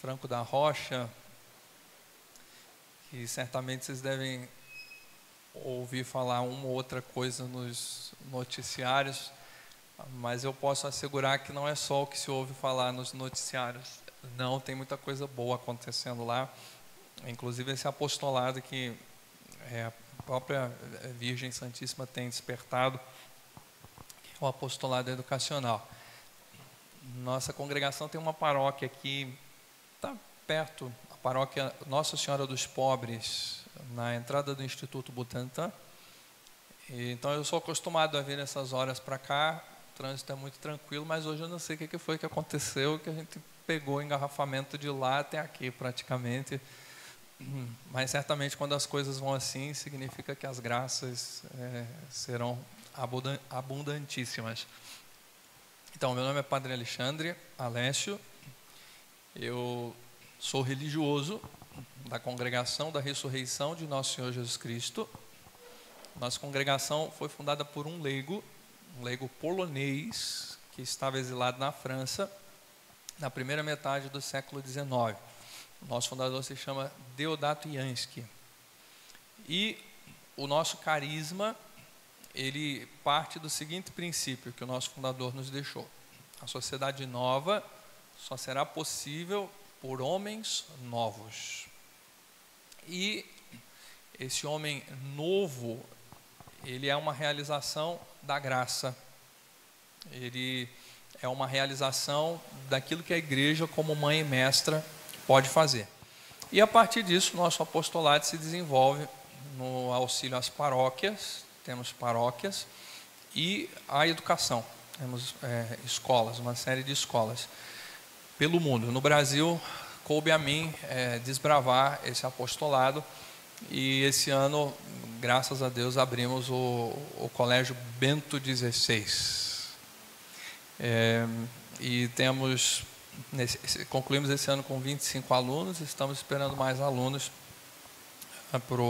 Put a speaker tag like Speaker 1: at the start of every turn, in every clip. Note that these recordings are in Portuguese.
Speaker 1: Franco da Rocha, que certamente vocês devem ouvir falar uma ou outra coisa nos noticiários, mas eu posso assegurar que não é só o que se ouve falar nos noticiários. Não, tem muita coisa boa acontecendo lá, inclusive esse apostolado que a própria Virgem Santíssima tem despertado, que é o apostolado educacional. Nossa congregação tem uma paróquia aqui, está perto, a paróquia Nossa Senhora dos Pobres, na entrada do Instituto Butantan. Então eu sou acostumado a vir nessas horas para cá, o trânsito é muito tranquilo, mas hoje eu não sei o que foi que aconteceu, que a gente pegou engarrafamento de lá até aqui praticamente. Mas certamente quando as coisas vão assim, significa que as graças serão abundantíssimas. Então, meu nome é Padre Alexandre Alessio, eu sou religioso da Congregação da Ressurreição de Nosso Senhor Jesus Cristo. Nossa congregação foi fundada por um leigo polonês, que estava exilado na França, na primeira metade do século XIX. Nosso fundador se chama Deodato Jański. E o nosso carisma, ele parte do seguinte princípio que o nosso fundador nos deixou: a sociedade nova só será possível por homens novos. E esse homem novo, ele é uma realização da graça. Ele é uma realização daquilo que a igreja, como mãe e mestra, pode fazer. E a partir disso, nosso apostolado se desenvolve no auxílio às paróquias, temos paróquias, e a educação. Temos escolas, uma série de escolas pelo mundo. No Brasil, coube a mim desbravar esse apostolado, e esse ano, graças a Deus, abrimos o Colégio Bento XVI. E concluímos esse ano com 25 alunos, estamos esperando mais alunos para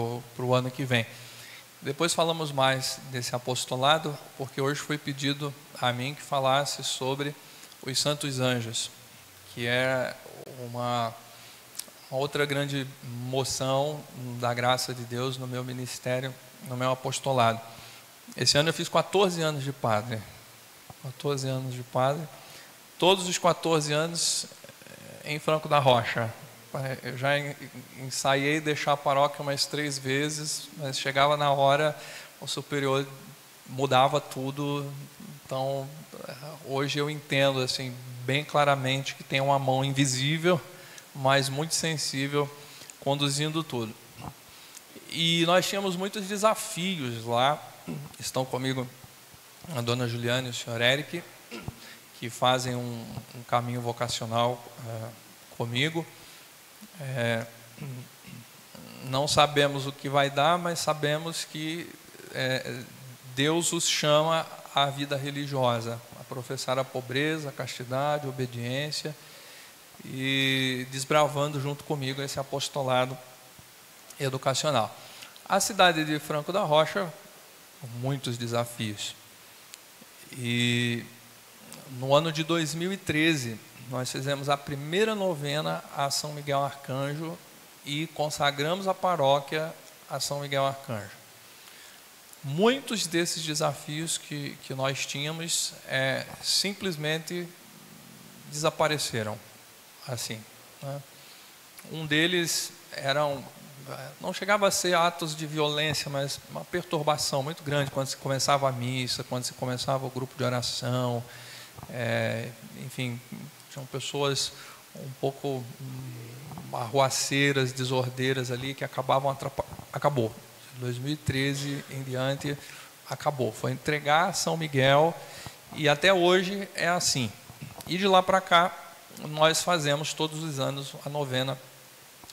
Speaker 1: o ano que vem. Depois falamos mais desse apostolado, porque hoje foi pedido a mim que falasse sobre os Santos Anjos, que é uma outra grande moção da graça de Deus no meu ministério, no meu apostolado. Esse ano eu fiz 14 anos de padre. 14 anos de padre. Todos os 14 anos em Franco da Rocha. Eu já ensaiei deixar a paróquia umas 3 vezes, mas chegava na hora, o superior mudava tudo. Então, hoje eu entendo assim, bem claramente que tem uma mão invisível, mas muito sensível, conduzindo tudo. E nós tínhamos muitos desafios lá. Estão comigo a dona Juliana e o senhor Eric, que fazem um caminho vocacional comigo. Não sabemos o que vai dar, mas sabemos que Deus os chama à vida religiosa, a professar a pobreza, a castidade, a obediência, e desbravando junto comigo esse apostolado educacional. A cidade de Franco da Rocha, com muitos desafios. E no ano de 2013, nós fizemos a primeira novena a São Miguel Arcanjo e consagramos a paróquia a São Miguel Arcanjo. Muitos desses desafios que nós tínhamos simplesmente desapareceram. Assim, né? Um deles não chegava a ser atos de violência, mas uma perturbação muito grande quando se começava a missa, quando se começava o grupo de oração. Enfim, tinham pessoas um pouco arruaceiras, desordeiras ali, que acabavam acabou. Em 2013 em diante, acabou. Foi entregar a São Miguel, e até hoje é assim. E de lá para cá, nós fazemos todos os anos a novena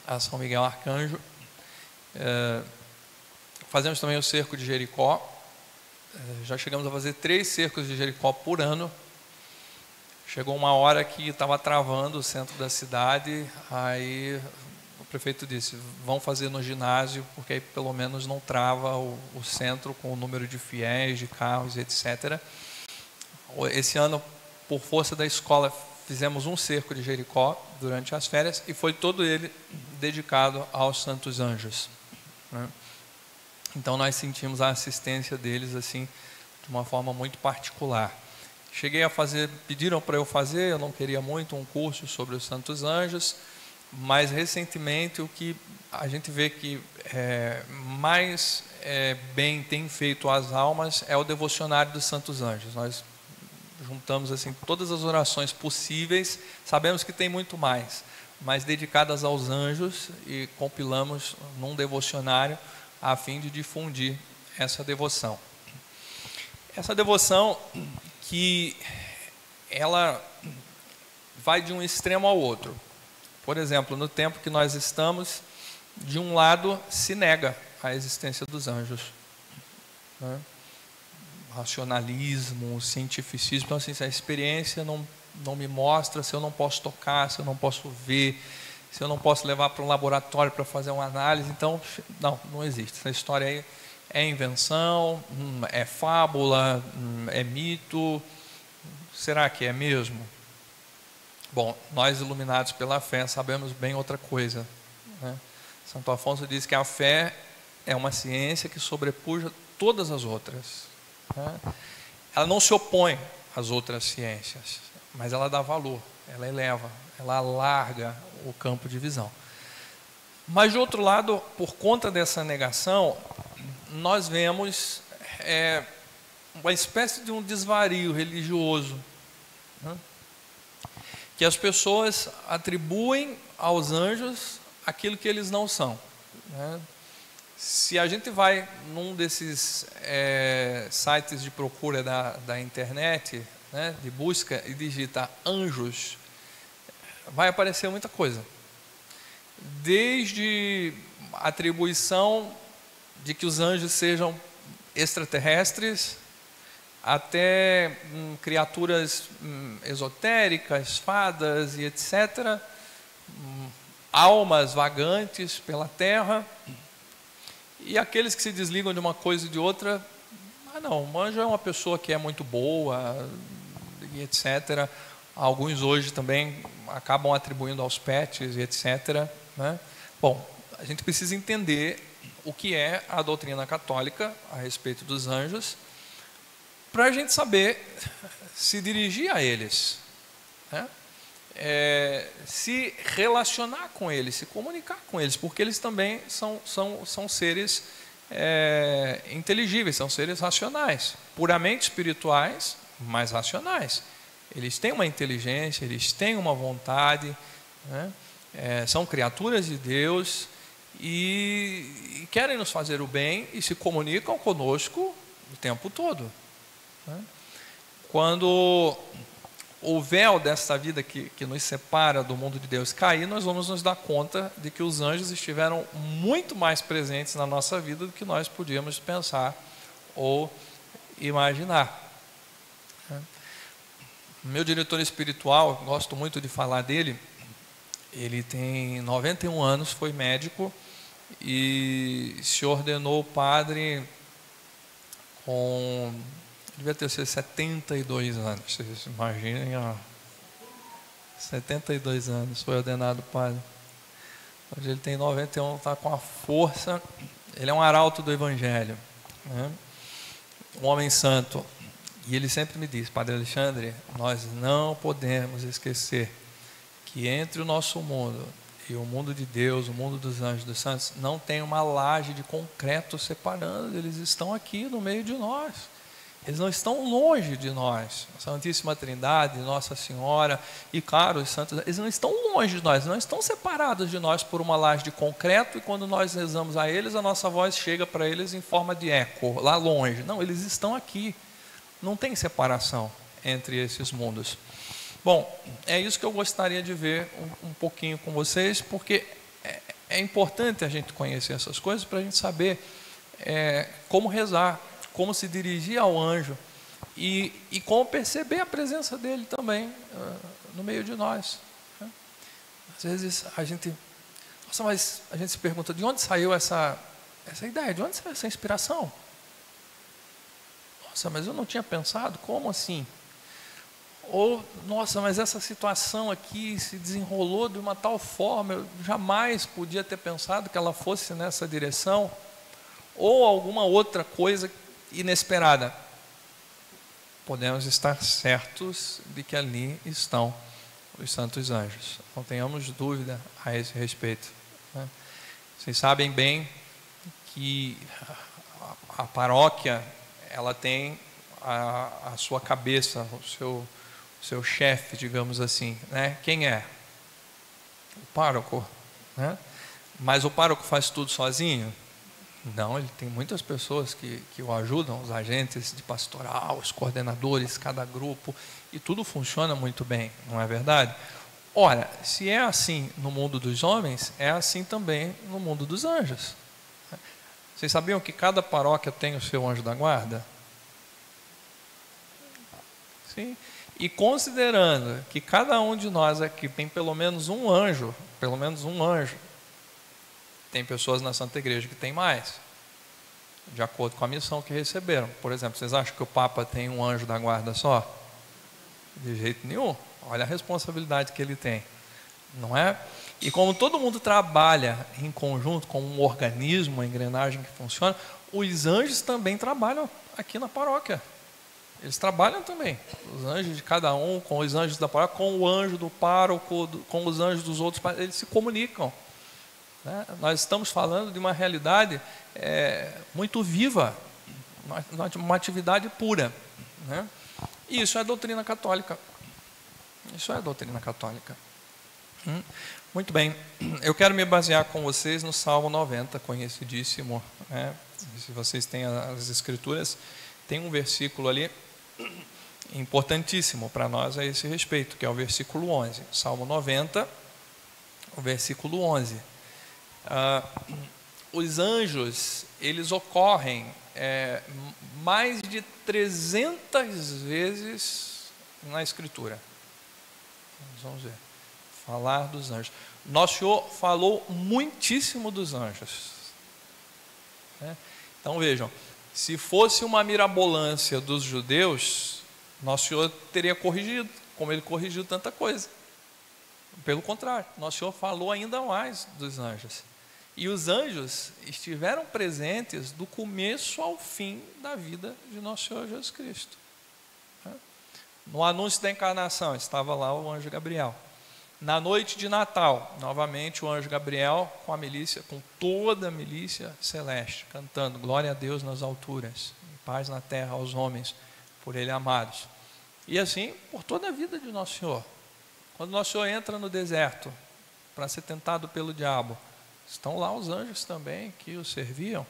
Speaker 1: a São Miguel Arcanjo. Fazemos também o cerco de Jericó. Já chegamos a fazer 3 cercos de Jericó por ano. Chegou uma hora que estava travando o centro da cidade, aí o prefeito disse, vão fazer no ginásio, porque aí pelo menos não trava o centro com o número de fiéis, de carros, etc. Esse ano, por força da escola, fizemos um cerco de Jericó durante as férias, e foi todo ele dedicado aos santos anjos, né? Então nós sentimos a assistência deles assim, de uma forma muito particular. Cheguei a fazer, pediram para eu fazer, eu não queria muito, um curso sobre os santos anjos, mas recentemente o que a gente vê que mais bem tem feito às almas é o devocionário dos santos anjos. Nós juntamos assim todas as orações possíveis, sabemos que tem muito mais, mas dedicadas aos anjos, e compilamos num devocionário a fim de difundir essa devoção. Essa devoção que ela vai de um extremo ao outro. Por exemplo, no tempo que nós estamos, de um lado se nega a existência dos anjos, né? Racionalismo, cientificismo. Então, assim, se a experiência não me mostra, se eu não posso tocar, se eu não posso ver, se eu não posso levar para um laboratório para fazer uma análise, então, não existe. Essa história aí é invenção, é fábula, é mito. Será que é mesmo? Bom, nós iluminados pela fé sabemos bem outra coisa, né? Santo Afonso diz que a fé é uma ciência que sobrepuja todas as outras, né? Ela não se opõe às outras ciências, mas ela dá valor, ela eleva, ela alarga o campo de visão. Mas de outro lado, por conta dessa negação, nós vemos uma espécie de um desvario religioso, né? Que as pessoas atribuem aos anjos aquilo que eles não são, né? Se a gente vai num desses sites de procura da internet, né, de busca, e digita anjos, vai aparecer muita coisa, desde a atribuição de que os anjos sejam extraterrestres, até criaturas esotéricas, fadas e etc., almas vagantes pela terra, e aqueles que se desligam de uma coisa e de outra, não, o anjo é uma pessoa que é muito boa, e etc. Alguns hoje também acabam atribuindo aos pets e etc., né? Bom, a gente precisa entender o que é a doutrina católica a respeito dos anjos, para a gente saber se dirigir a eles, né? Se relacionar com eles, se comunicar com eles, porque eles também são seres inteligíveis, são seres racionais, puramente espirituais, mas racionais. Eles têm uma inteligência, eles têm uma vontade, né? São criaturas de Deus e querem nos fazer o bem e se comunicam conosco o tempo todo, né? Quando o véu desta vida que nos separa do mundo de Deus cair, nós vamos nos dar conta de que os anjos estiveram muito mais presentes na nossa vida do que nós podíamos pensar ou imaginar. Meu diretor espiritual, gosto muito de falar dele, ele tem 91 anos, foi médico e se ordenou padre com... devia ter sido 72 anos, vocês imaginem, 72 anos, foi ordenado padre. Hoje ele tem 91, está com a força, ele é um arauto do Evangelho, né? Um homem santo. E ele sempre me diz, Padre Alexandre, nós não podemos esquecer que entre o nosso mundo e o mundo de Deus, o mundo dos anjos, dos santos, não tem uma laje de concreto separando, eles estão aqui no meio de nós. Eles não estão longe de nós. A Santíssima Trindade, Nossa Senhora e, claro, os santos, eles não estão longe de nós, não estão separados de nós por uma laje de concreto, e quando nós rezamos a eles, a nossa voz chega para eles em forma de eco, lá longe. Não, eles estão aqui. Não tem separação entre esses mundos. Bom, é isso que eu gostaria de ver um pouquinho com vocês, porque é importante a gente conhecer essas coisas para a gente saber como rezar, como se dirigir ao anjo e como perceber a presença dele também no meio de nós. Né? Às vezes a gente se pergunta, de onde saiu essa ideia, de onde saiu essa inspiração? Nossa, mas eu não tinha pensado, como assim? Ou, nossa, mas essa situação aqui se desenrolou de uma tal forma, eu jamais podia ter pensado que ela fosse nessa direção, ou alguma outra coisa inesperada. Podemos estar certos de que ali estão os santos anjos. Não tenhamos dúvida a esse respeito. Né? Vocês sabem bem que a paróquia, ela tem a sua cabeça, o seu chefe, digamos assim, né? Quem é? O pároco, né? Mas o pároco faz tudo sozinho? Não, ele tem muitas pessoas que o ajudam, os agentes de pastoral, os coordenadores, cada grupo, e tudo funciona muito bem, não é verdade? Ora, se é assim no mundo dos homens, é assim também no mundo dos anjos. Vocês sabiam que cada paróquia tem o seu anjo da guarda? Sim. E considerando que cada um de nós aqui tem pelo menos um anjo, tem pessoas na Santa Igreja que tem mais, de acordo com a missão que receberam. Por exemplo, vocês acham que o Papa tem um anjo da guarda só? De jeito nenhum. Olha a responsabilidade que ele tem, não é? E como todo mundo trabalha em conjunto, como um organismo, uma engrenagem que funciona, os anjos também trabalham aqui na paróquia. Eles trabalham também, os anjos de cada um, com os anjos da paróquia, com o anjo do pároco, com os anjos dos outros, eles se comunicam. Né? Nós estamos falando de uma realidade muito viva, uma atividade pura. Né? E isso é doutrina católica. Isso é doutrina católica. Muito bem, eu quero me basear com vocês no Salmo 90, conhecidíssimo. Né? Se vocês têm as escrituras, tem um versículo ali importantíssimo para nós a esse respeito, que é o versículo 11. Salmo 90, o versículo 11. Os anjos, eles ocorrem mais de 300 vezes na Escritura. Vamos ver. Falar dos anjos. Nosso Senhor falou muitíssimo dos anjos. Né? Então vejam, se fosse uma mirabolância dos judeus, Nosso Senhor teria corrigido, como Ele corrigiu tanta coisa. Pelo contrário, Nosso Senhor falou ainda mais dos anjos. E os anjos estiveram presentes do começo ao fim da vida de Nosso Senhor Jesus Cristo. No anúncio da encarnação, estava lá o anjo Gabriel. Na noite de Natal, novamente o anjo Gabriel com a milícia, com toda a milícia celeste, cantando glória a Deus nas alturas, paz na terra aos homens, por Ele amados. E assim, por toda a vida de Nosso Senhor. Quando Nosso Senhor entra no deserto, para ser tentado pelo diabo, estão lá os anjos também que o serviam.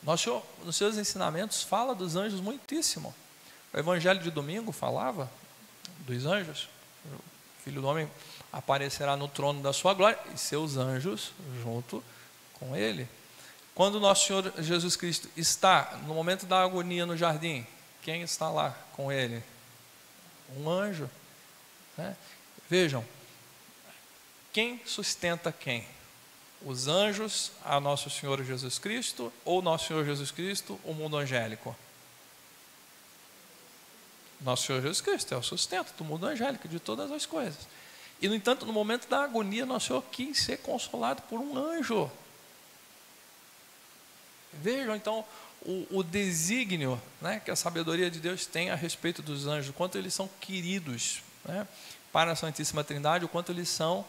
Speaker 1: Nosso Senhor, nos seus ensinamentos, fala dos anjos muitíssimo. O Evangelho de domingo falava dos anjos. O Filho do Homem aparecerá no trono da sua glória e seus anjos junto com ele. Quando Nosso Senhor Jesus Cristo está no momento da agonia no jardim, quem está lá com ele? Um anjo. Né? Vejam, quem sustenta quem? Os anjos a Nosso Senhor Jesus Cristo ou Nosso Senhor Jesus Cristo, o mundo angélico? Nosso Senhor Jesus Cristo é o sustento do mundo angélico, de todas as coisas. E, no entanto, no momento da agonia, Nosso Senhor quis ser consolado por um anjo. Vejam, então, o desígnio, né, que a sabedoria de Deus tem a respeito dos anjos, o quanto eles são queridos, né, para a Santíssima Trindade, o quanto eles são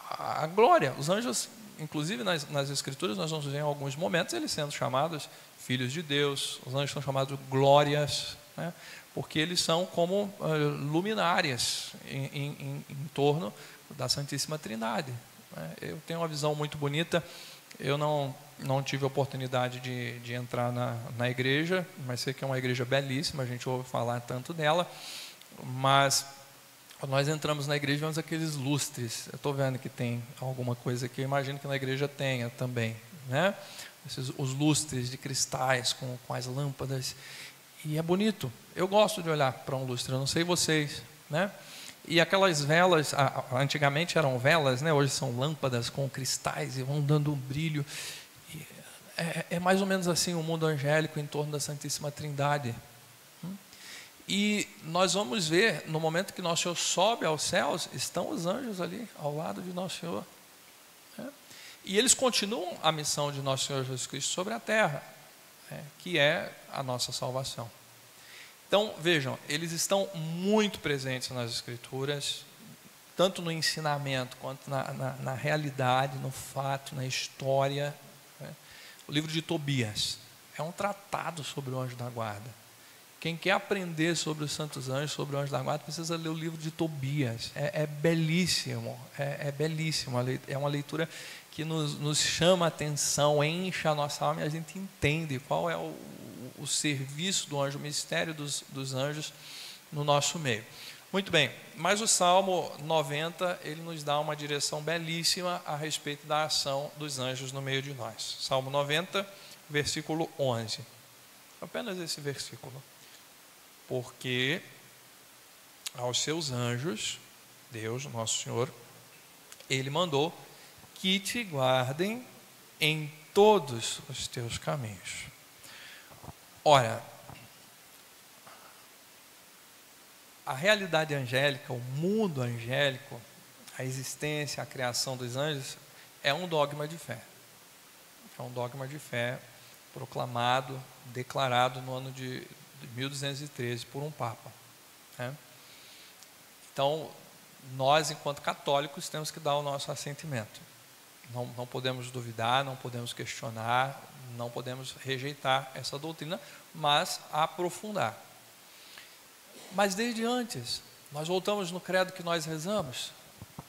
Speaker 1: a glória. Os anjos, inclusive nas Escrituras, nós vamos ver em alguns momentos eles sendo chamados filhos de Deus. Os anjos são chamados glórias, né, porque eles são como luminárias em torno da Santíssima Trindade. Né. Eu tenho uma visão muito bonita. Eu não tive a oportunidade de entrar na igreja, mas sei que é uma igreja belíssima, a gente ouve falar tanto dela, mas quando nós entramos na igreja, vemos aqueles lustres. Eu estou vendo que tem alguma coisa que eu imagino que na igreja tenha também, né? os lustres de cristais com as lâmpadas. E é bonito. Eu gosto de olhar para um lustre, eu não sei vocês, né? E aquelas velas, antigamente eram velas, né? Hoje são lâmpadas com cristais e vão dando um brilho. É mais ou menos assim o mundo angélico em torno da Santíssima Trindade. E nós vamos ver, no momento que Nosso Senhor sobe aos céus, estão os anjos ali, ao lado de Nosso Senhor. E eles continuam a missão de Nosso Senhor Jesus Cristo sobre a terra, que é a nossa salvação. Então, vejam, eles estão muito presentes nas Escrituras, tanto no ensinamento, quanto na realidade, no fato, na história. O livro de Tobias é um tratado sobre o anjo da guarda. Quem quer aprender sobre os santos anjos, sobre o anjo da guarda, precisa ler o livro de Tobias. É belíssimo, é belíssimo. É uma leitura que nos chama a atenção, enche a nossa alma e a gente entende qual é o serviço do anjo, o mistério dos anjos no nosso meio. Muito bem, mas o Salmo 90, ele nos dá uma direção belíssima a respeito da ação dos anjos no meio de nós. Salmo 90, versículo 11. Apenas esse versículo. Porque aos seus anjos, Deus, nosso Senhor, Ele mandou que te guardem em todos os teus caminhos. Ora, a realidade angélica, o mundo angélico, a existência, a criação dos anjos, é um dogma de fé. É um dogma de fé proclamado, declarado no ano de 1213 por um Papa. Então, nós, enquanto católicos, temos que dar o nosso assentimento. Não podemos duvidar, não podemos questionar, não podemos rejeitar essa doutrina, mas aprofundar. Mas desde antes, nós voltamos no credo que nós rezamos.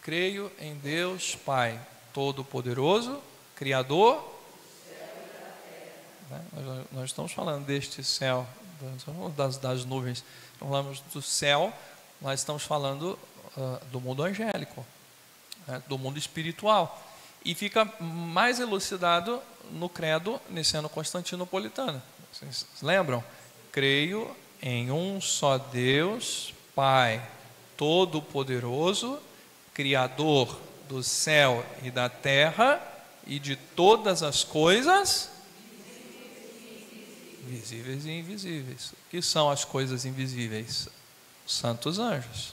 Speaker 1: Creio em Deus Pai Todo-Poderoso, Criador. Nós estamos falando deste céu, das nuvens, falamos do céu, nós estamos falando do mundo angélico, do mundo espiritual. E fica mais elucidado no credo niceno-constantinopolitano. Vocês lembram? Creio em um só Deus, Pai Todo-Poderoso, Criador do céu e da terra e de todas as coisas visíveis e invisíveis. O que são as coisas invisíveis? Os santos anjos.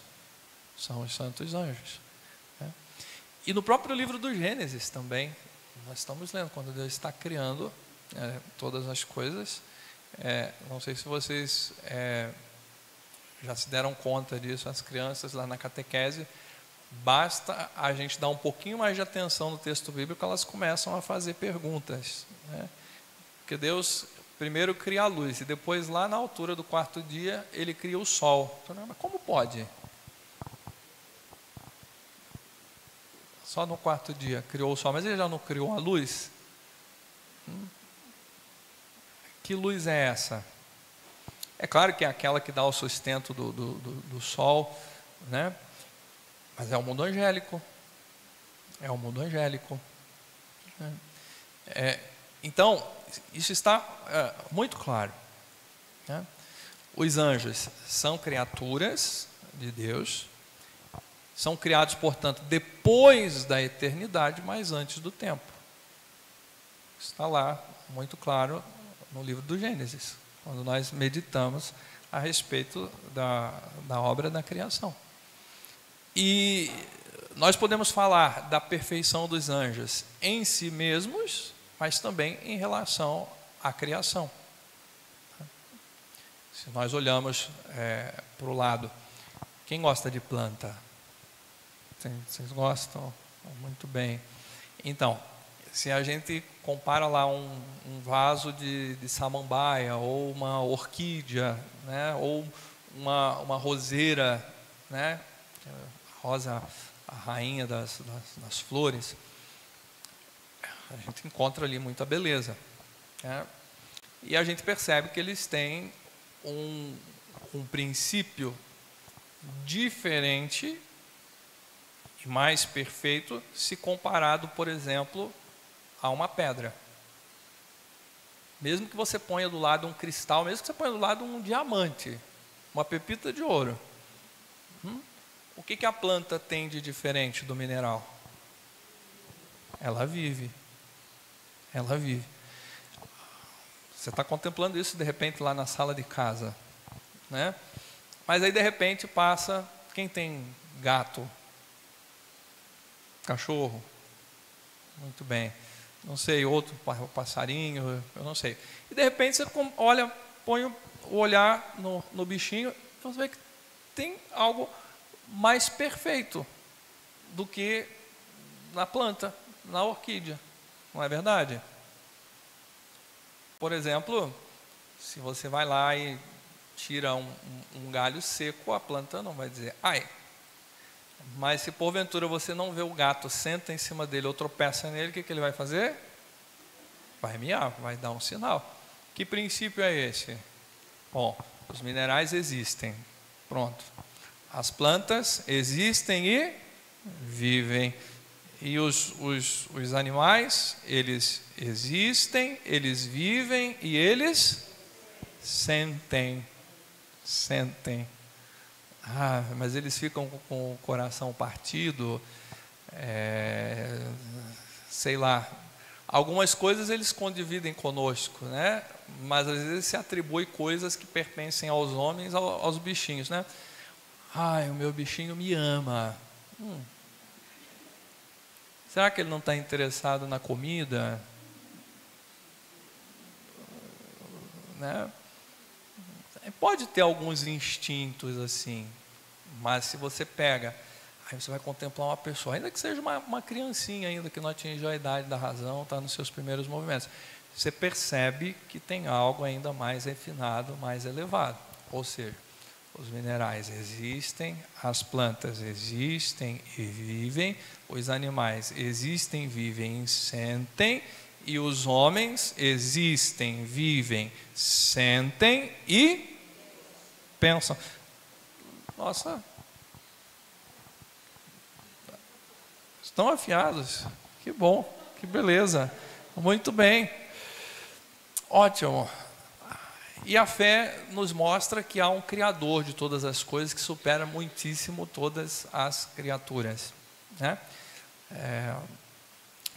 Speaker 1: São os santos anjos. E no próprio livro do Gênesis também, nós estamos lendo, quando Deus está criando todas as coisas. Não sei se vocês já se deram conta disso, as crianças lá na catequese, basta a gente dar um pouquinho mais de atenção no texto bíblico, elas começam a fazer perguntas. Porque Deus primeiro cria a luz, e depois lá na altura do quarto dia, Ele cria o sol. Então, mas como pode? Só no quarto dia criou o sol, mas Ele já não criou a luz? Que luz é essa? É claro que é aquela que dá o sustento do sol, né? Mas é o mundo angélico. É o mundo angélico. Então, isso está muito claro. Os anjos são criaturas de Deus, são criados, portanto, depois da eternidade, mas antes do tempo. Está lá, muito claro, no livro do Gênesis, quando nós meditamos a respeito da obra da criação. E nós podemos falar da perfeição dos anjos em si mesmos, mas também em relação à criação. Se nós olhamos para o lado, quem gosta de planta? Vocês gostam? Muito bem. Então, se a gente compara lá um vaso de samambaia, ou uma orquídea, né, ou uma roseira, né, a rosa, a rainha das flores, a gente encontra ali muita beleza. E a gente percebe que eles têm um princípio diferente e mais perfeito se comparado, por exemplo, a uma pedra. Mesmo que você ponha do lado um cristal, mesmo que você ponha do lado um diamante, uma pepita de ouro, o que a planta tem de diferente do mineral? Ela vive. Ela vive. Você está contemplando isso de repente lá na sala de casa, né? Mas aí de repente passa, quem tem gato? Cachorro? Muito bem. Não sei, outro passarinho, eu não sei. E de repente você olha, põe o olhar no bichinho, então você vê que tem algo mais perfeito do que na planta, na orquídea. Não é verdade? Por exemplo, se você vai lá e tira um galho seco, a planta não vai dizer, ai. Mas se porventura você não vê o gato, senta em cima dele ou tropeça nele, o que ele vai fazer? Vai miar, vai dar um sinal. Que princípio é esse? Bom, os minerais existem. Pronto. As plantas existem e vivem. E os animais, eles existem, eles vivem e eles sentem. Sentem. Ah, mas eles ficam com o coração partido, sei lá. Algumas coisas eles condividem conosco, né? Mas às vezes se atribui coisas que pertencem aos homens, aos bichinhos, né? Ai, o meu bichinho me ama. Será que ele não está interessado na comida? Né? Pode ter alguns instintos assim, mas se você pega, aí você vai contemplar uma pessoa, ainda que seja uma criancinha ainda, que não atingiu a idade da razão, está nos seus primeiros movimentos, você percebe que tem algo ainda mais refinado, mais elevado. Ou seja, os minerais existem, as plantas existem e vivem, os animais existem, vivem e sentem, e os homens existem, vivem, sentem e pensam. Nossa, estão afiados. Que bom, que beleza. Muito bem. Ótimo. E a fé nos mostra que há um Criador de todas as coisas que supera muitíssimo todas as criaturas, né?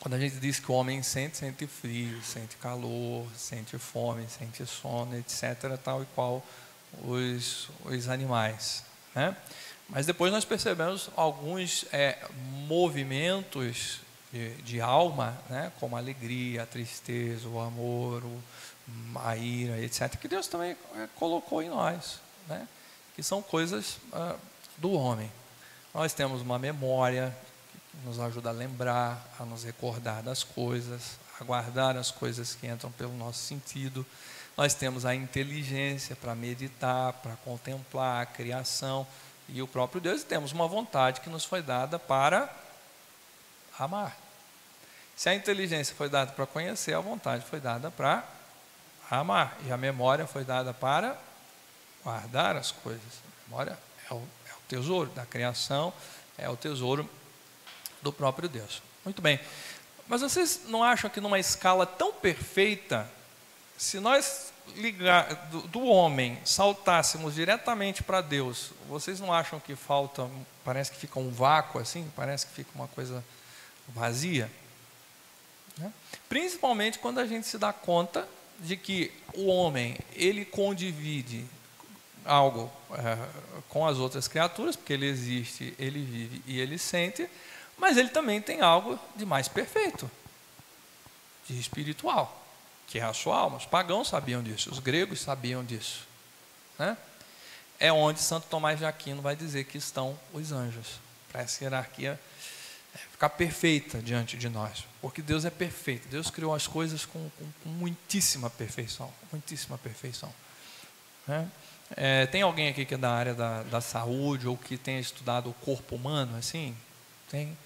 Speaker 1: Quando a gente diz que o homem sente frio, sente calor, sente fome, sente sono, etc., tal e qual os animais, né? Mas depois nós percebemos alguns movimentos de alma, né? Como a alegria, a tristeza, o amor, a ira, etc., que Deus também colocou em nós, né? Que são coisas do homem. Nós temos uma memória que nos ajuda a lembrar, a nos recordar das coisas, a guardar as coisas que entram pelo nosso sentido. Nós temos a inteligência para meditar, para contemplar a criação e o próprio Deus, e temos uma vontade que nos foi dada para amar. Se a inteligência foi dada para conhecer, a vontade foi dada para amar, e a memória foi dada para guardar as coisas. A memória é o tesouro da criação, é o tesouro do próprio Deus. Muito bem, mas vocês não acham que numa escala tão perfeita, se nós do homem saltássemos diretamente para Deus, vocês não acham que falta, parece que fica um vácuo assim, parece que fica uma coisa vazia? Né? Principalmente quando a gente se dá conta de que o homem, ele condivide algo com as outras criaturas, porque ele existe, ele vive e ele sente, mas ele também tem algo de mais perfeito, de espiritual, que é a sua alma. Os pagãos sabiam disso, os gregos sabiam disso, né? É onde Santo Tomás de Aquino vai dizer que estão os anjos, para essa hierarquia ficar perfeita diante de nós, porque Deus é perfeito. Deus criou as coisas com muitíssima perfeição, né? Tem alguém aqui que é da área da saúde ou que tenha estudado o corpo humano assim? Tem?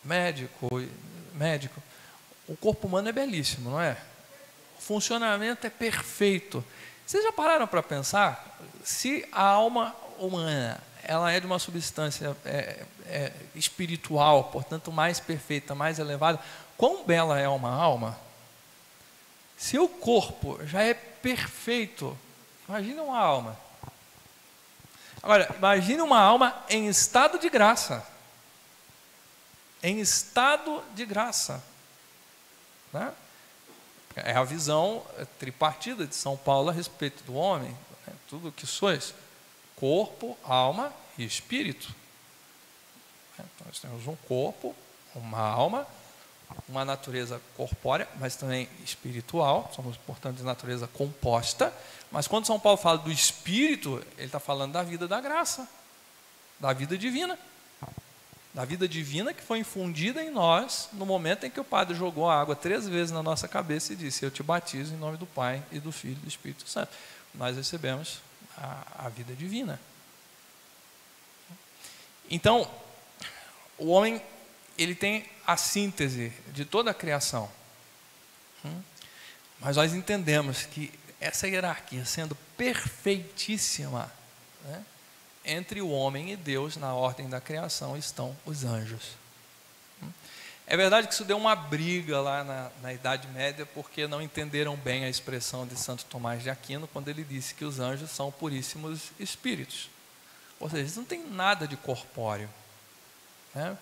Speaker 1: Médico. O corpo humano é belíssimo, não é? O funcionamento é perfeito. Vocês já pararam para pensar se a alma humana ela é de uma substância espiritual, portanto mais perfeita, mais elevada, quão bela é uma alma? Se o corpo já é perfeito, imagine uma alma. Agora, imagine uma alma em estado de graça. Em estado de graça. Né? É a visão tripartida de São Paulo a respeito do homem. Né? Tudo o que sois: corpo, alma e espírito. Então, nós temos um corpo, uma alma, uma natureza corpórea, mas também espiritual. Somos, portanto, de natureza composta. Mas quando São Paulo fala do espírito, ele está falando da vida da graça, da vida divina. Da vida divina que foi infundida em nós no momento em que o Padre jogou a água 3 vezes na nossa cabeça e disse: eu te batizo em nome do Pai e do Filho e do Espírito Santo. Nós recebemos a vida divina. Então, o homem, ele tem a síntese de toda a criação. Mas nós entendemos que essa hierarquia sendo perfeitíssima, né, entre o homem e Deus, na ordem da criação, estão os anjos. É verdade que isso deu uma briga lá na Idade Média, porque não entenderam bem a expressão de Santo Tomás de Aquino, quando ele disse que os anjos são puríssimos espíritos. Ou seja, eles não têm nada de corpóreo. Né?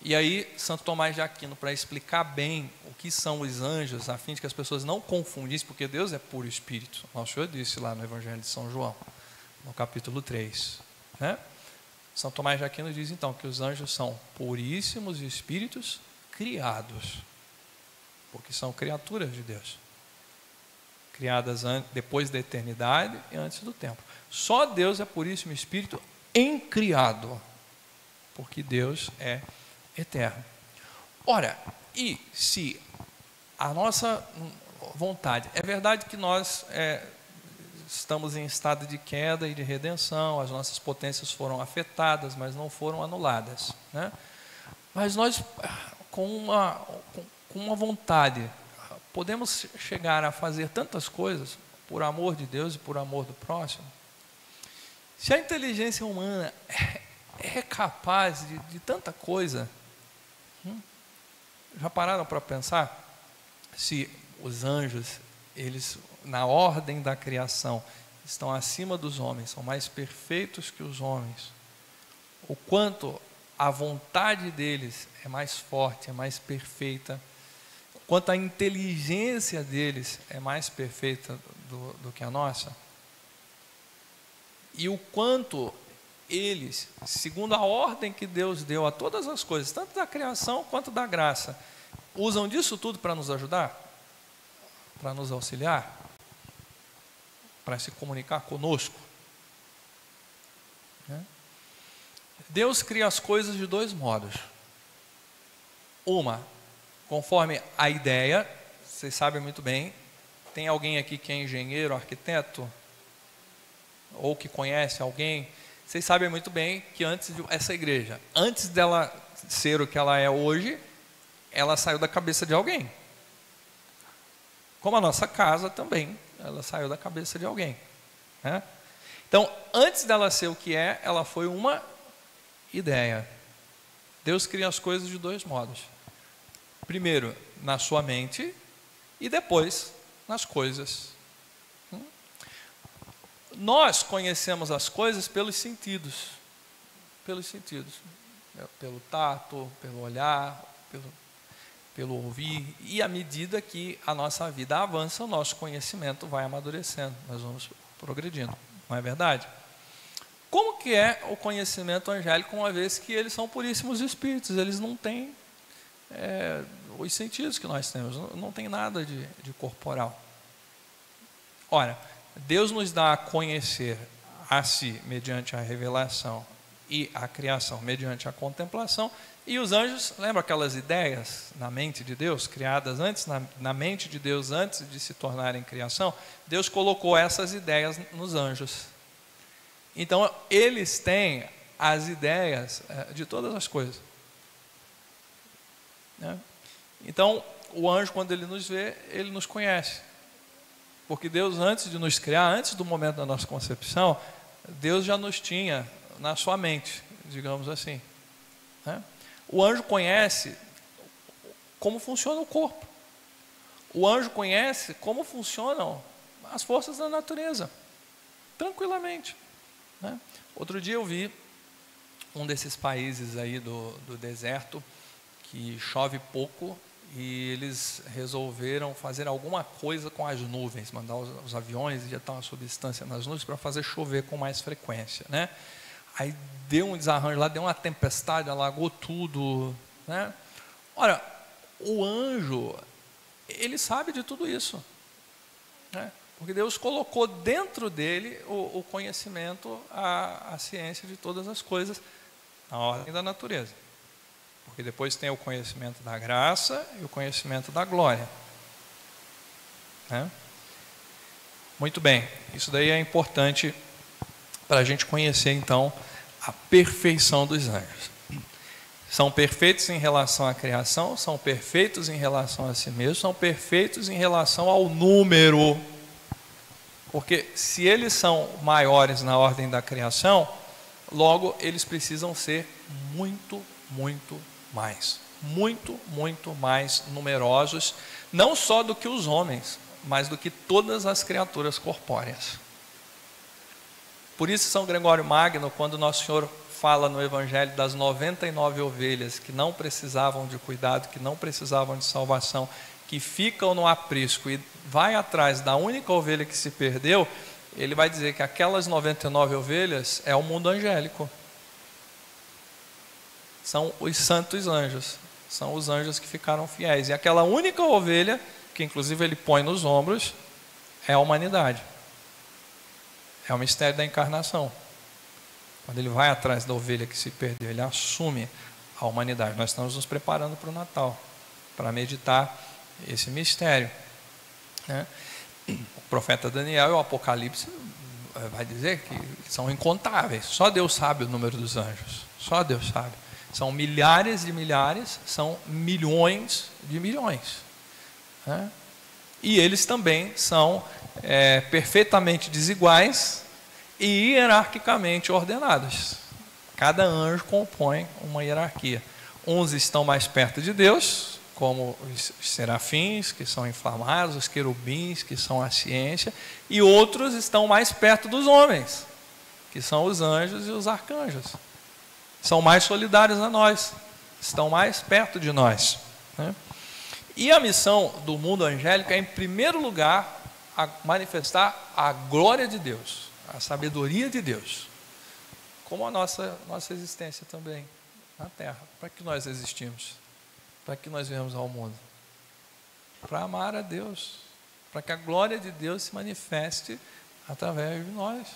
Speaker 1: E aí, Santo Tomás de Aquino, para explicar bem o que são os anjos, a fim de que as pessoas não confundissem, porque Deus é puro espírito. Nosso Senhor disse lá no Evangelho de São João, no capítulo 3. Né? São Tomás de Aquino diz então que os anjos são puríssimos espíritos criados, porque são criaturas de Deus, criadas depois da eternidade e antes do tempo. Só Deus é puríssimo espírito incriado, porque Deus é eterno. Ora, e se a nossa vontade, é verdade que nós estamos em estado de queda e de redenção, as nossas potências foram afetadas, mas não foram anuladas. Né? Mas nós, com uma vontade, podemos chegar a fazer tantas coisas por amor de Deus e por amor do próximo. Se a inteligência humana é capaz de tanta coisa, já pararam para pensar se os anjos, eles, na ordem da criação, estão acima dos homens, são mais perfeitos que os homens, o quanto a vontade deles é mais forte, é mais perfeita, o quanto a inteligência deles é mais perfeita do que a nossa, e o quanto eles, segundo a ordem que Deus deu a todas as coisas, tanto da criação quanto da graça, usam disso tudo para nos ajudar, para nos auxiliar, para se comunicar conosco. Né? Deus cria as coisas de 2 modos. Uma, conforme a ideia, vocês sabem muito bem, tem alguém aqui que é engenheiro, arquiteto, ou que conhece alguém, vocês sabem muito bem que essa igreja, antes dela ser o que ela é hoje, ela saiu da cabeça de alguém. Como a nossa casa também, ela saiu da cabeça de alguém. Né? Então, antes dela ser o que é, ela foi uma ideia. Deus cria as coisas de 2 modos. Primeiro, na sua mente, e depois, nas coisas. Nós conhecemos as coisas pelos sentidos. Pelos sentidos. Pelo tato, pelo olhar, pelo ouvir, e à medida que a nossa vida avança, o nosso conhecimento vai amadurecendo, nós vamos progredindo, não é verdade? Como que é o conhecimento angélico, uma vez que eles são puríssimos espíritos, eles não têm os sentidos que nós temos, não tem nada de corporal. Ora, Deus nos dá a conhecer a si, mediante a revelação, e a criação, mediante a contemplação. E os anjos, lembra aquelas ideias na mente de Deus, criadas antes, na mente de Deus, antes de se tornarem criação? Deus colocou essas ideias nos anjos. Então, eles têm as ideias de todas as coisas. Né? Então, o anjo, quando ele nos vê, ele nos conhece. Porque Deus, antes de nos criar, antes do momento da nossa concepção, Deus já nos tinha na sua mente, digamos assim. Né? O anjo conhece como funciona o corpo. O anjo conhece como funcionam as forças da natureza, tranquilamente, né? Outro dia eu vi um desses países aí do deserto, que chove pouco, e eles resolveram fazer alguma coisa com as nuvens, mandar os aviões injetar uma substância nas nuvens para fazer chover com mais frequência, né? Aí deu um desarranjo lá, deu uma tempestade, alagou tudo, né? Ora, o anjo, ele sabe de tudo isso, né? Porque Deus colocou dentro dele o conhecimento, a ciência de todas as coisas, na ordem da natureza. Porque depois tem o conhecimento da graça e o conhecimento da glória, né? Muito bem, isso daí é importante para a gente conhecer então a perfeição dos anjos. São perfeitos em relação à criação, são perfeitos em relação a si mesmos, são perfeitos em relação ao número. Porque se eles são maiores na ordem da criação, logo eles precisam ser muito mais numerosos, não só do que os homens, mas do que todas as criaturas corpóreas. Por isso São Gregório Magno, quando Nosso Senhor fala no Evangelho das 99 ovelhas que não precisavam de cuidado, que não precisavam de salvação, que ficam no aprisco e vai atrás da única ovelha que se perdeu, ele vai dizer que aquelas 99 ovelhas é o mundo angélico. São os santos anjos, são os anjos que ficaram fiéis. E aquela única ovelha, que inclusive ele põe nos ombros, é a humanidade. É o mistério da encarnação. Quando ele vai atrás da ovelha que se perdeu, ele assume a humanidade. Nós estamos nos preparando para o Natal, para meditar esse mistério, né? O profeta Daniel e o Apocalipse vai dizer que são incontáveis. Só Deus sabe o número dos anjos. Só Deus sabe. São milhares de milhares, são milhões de milhões, né? E eles também são perfeitamente desiguais e hierarquicamente ordenados. Cada anjo compõe uma hierarquia. Uns estão mais perto de Deus, como os serafins, que são inflamados, os querubins, que são a ciência, e outros estão mais perto dos homens, que são os anjos e os arcanjos. São mais solidários a nós, estão mais perto de nós, né? E a missão do mundo angélico é, em primeiro lugar, a manifestar a glória de Deus, a sabedoria de Deus, como a nossa existência também na Terra. Para que nós existimos? Para que nós viemos ao mundo? Para amar a Deus, para que a glória de Deus se manifeste através de nós,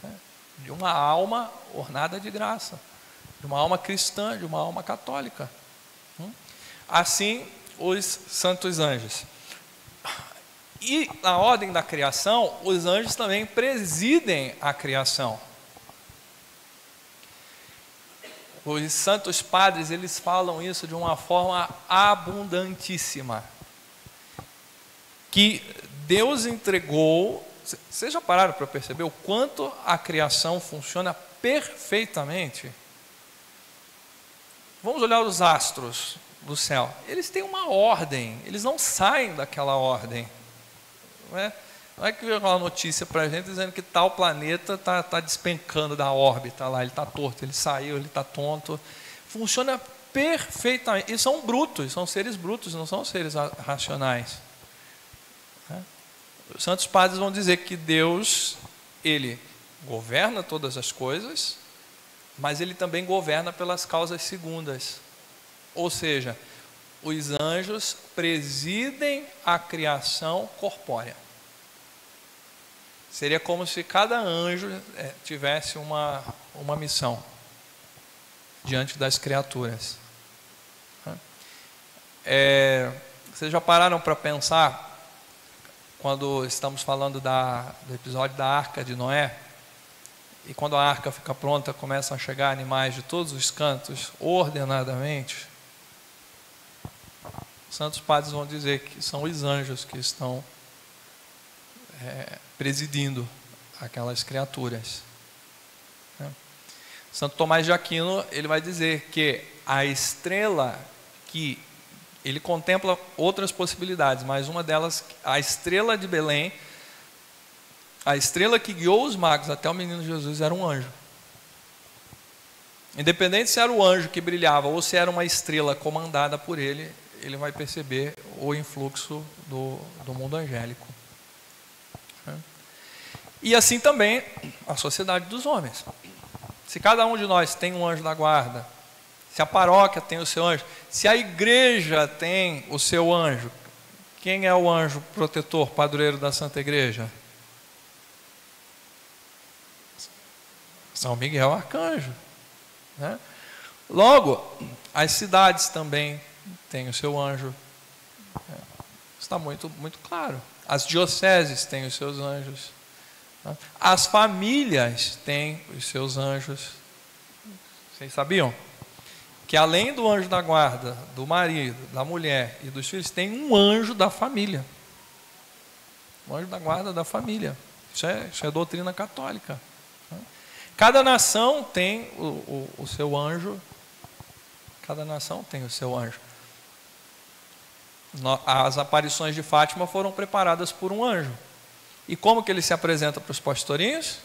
Speaker 1: né? De uma alma ornada de graça, de uma alma cristã, de uma alma católica. Assim, os santos anjos. E na ordem da criação, os anjos também presidem a criação. Os santos padres, eles falam isso de uma forma abundantíssima, que Deus entregou. Vocês já pararam para perceber o quanto a criação funciona perfeitamente? Vamos olhar os astros do céu. Eles têm uma ordem, eles não saem daquela ordem. Não é que veio uma notícia para a gente dizendo que tal planeta está despencando da órbita lá, ele está torto, ele saiu, ele está tonto. Funciona perfeitamente. E são brutos, são seres brutos, não são seres racionais. Os santos padres vão dizer que Deus, ele governa todas as coisas, mas ele também governa pelas causas segundas. Ou seja, os anjos presidem a criação corpórea. Seria como se cada anjo tivesse uma missão diante das criaturas. Vocês já pararam para pensar, quando estamos falando do episódio da Arca de Noé, e quando a arca fica pronta, começam a chegar animais de todos os cantos, ordenadamente? Os santos padres vão dizer que são os anjos que estão presidindo aquelas criaturas. Santo Tomás de Aquino, ele vai dizer que a estrela que ele contempla outras possibilidades, mas uma delas, a estrela de Belém, a estrela que guiou os magos até o menino Jesus era um anjo. Independente se era o anjo que brilhava ou se era uma estrela comandada por ele, ele vai perceber o influxo do mundo angélico. E assim também a sociedade dos homens. Se cada um de nós tem um anjo da guarda, se a paróquia tem o seu anjo, se a igreja tem o seu anjo, quem é o anjo protetor, padroeiro da Santa Igreja? São Miguel Arcanjo, né? Logo, as cidades também têm o seu anjo. Está muito, muito claro. As dioceses têm os seus anjos. As famílias têm os seus anjos. Vocês sabiam? Que além do anjo da guarda, do marido, da mulher e dos filhos, tem um anjo da família. O anjo da guarda da família. Isso é doutrina católica. Cada nação tem o seu anjo. Cada nação tem o seu anjo. As aparições de Fátima foram preparadas por um anjo. E como que ele se apresenta para os pastorinhos?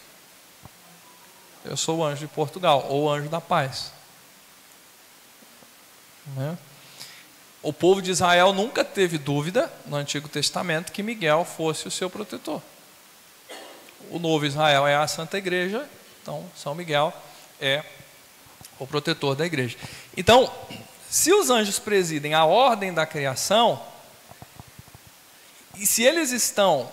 Speaker 1: Eu sou o anjo de Portugal, ou o anjo da paz. Né? O povo de Israel nunca teve dúvida no Antigo Testamento que Miguel fosse o seu protetor. O novo Israel é a Santa Igreja, então São Miguel é o protetor da igreja. Então, se os anjos presidem a ordem da criação, e se eles estão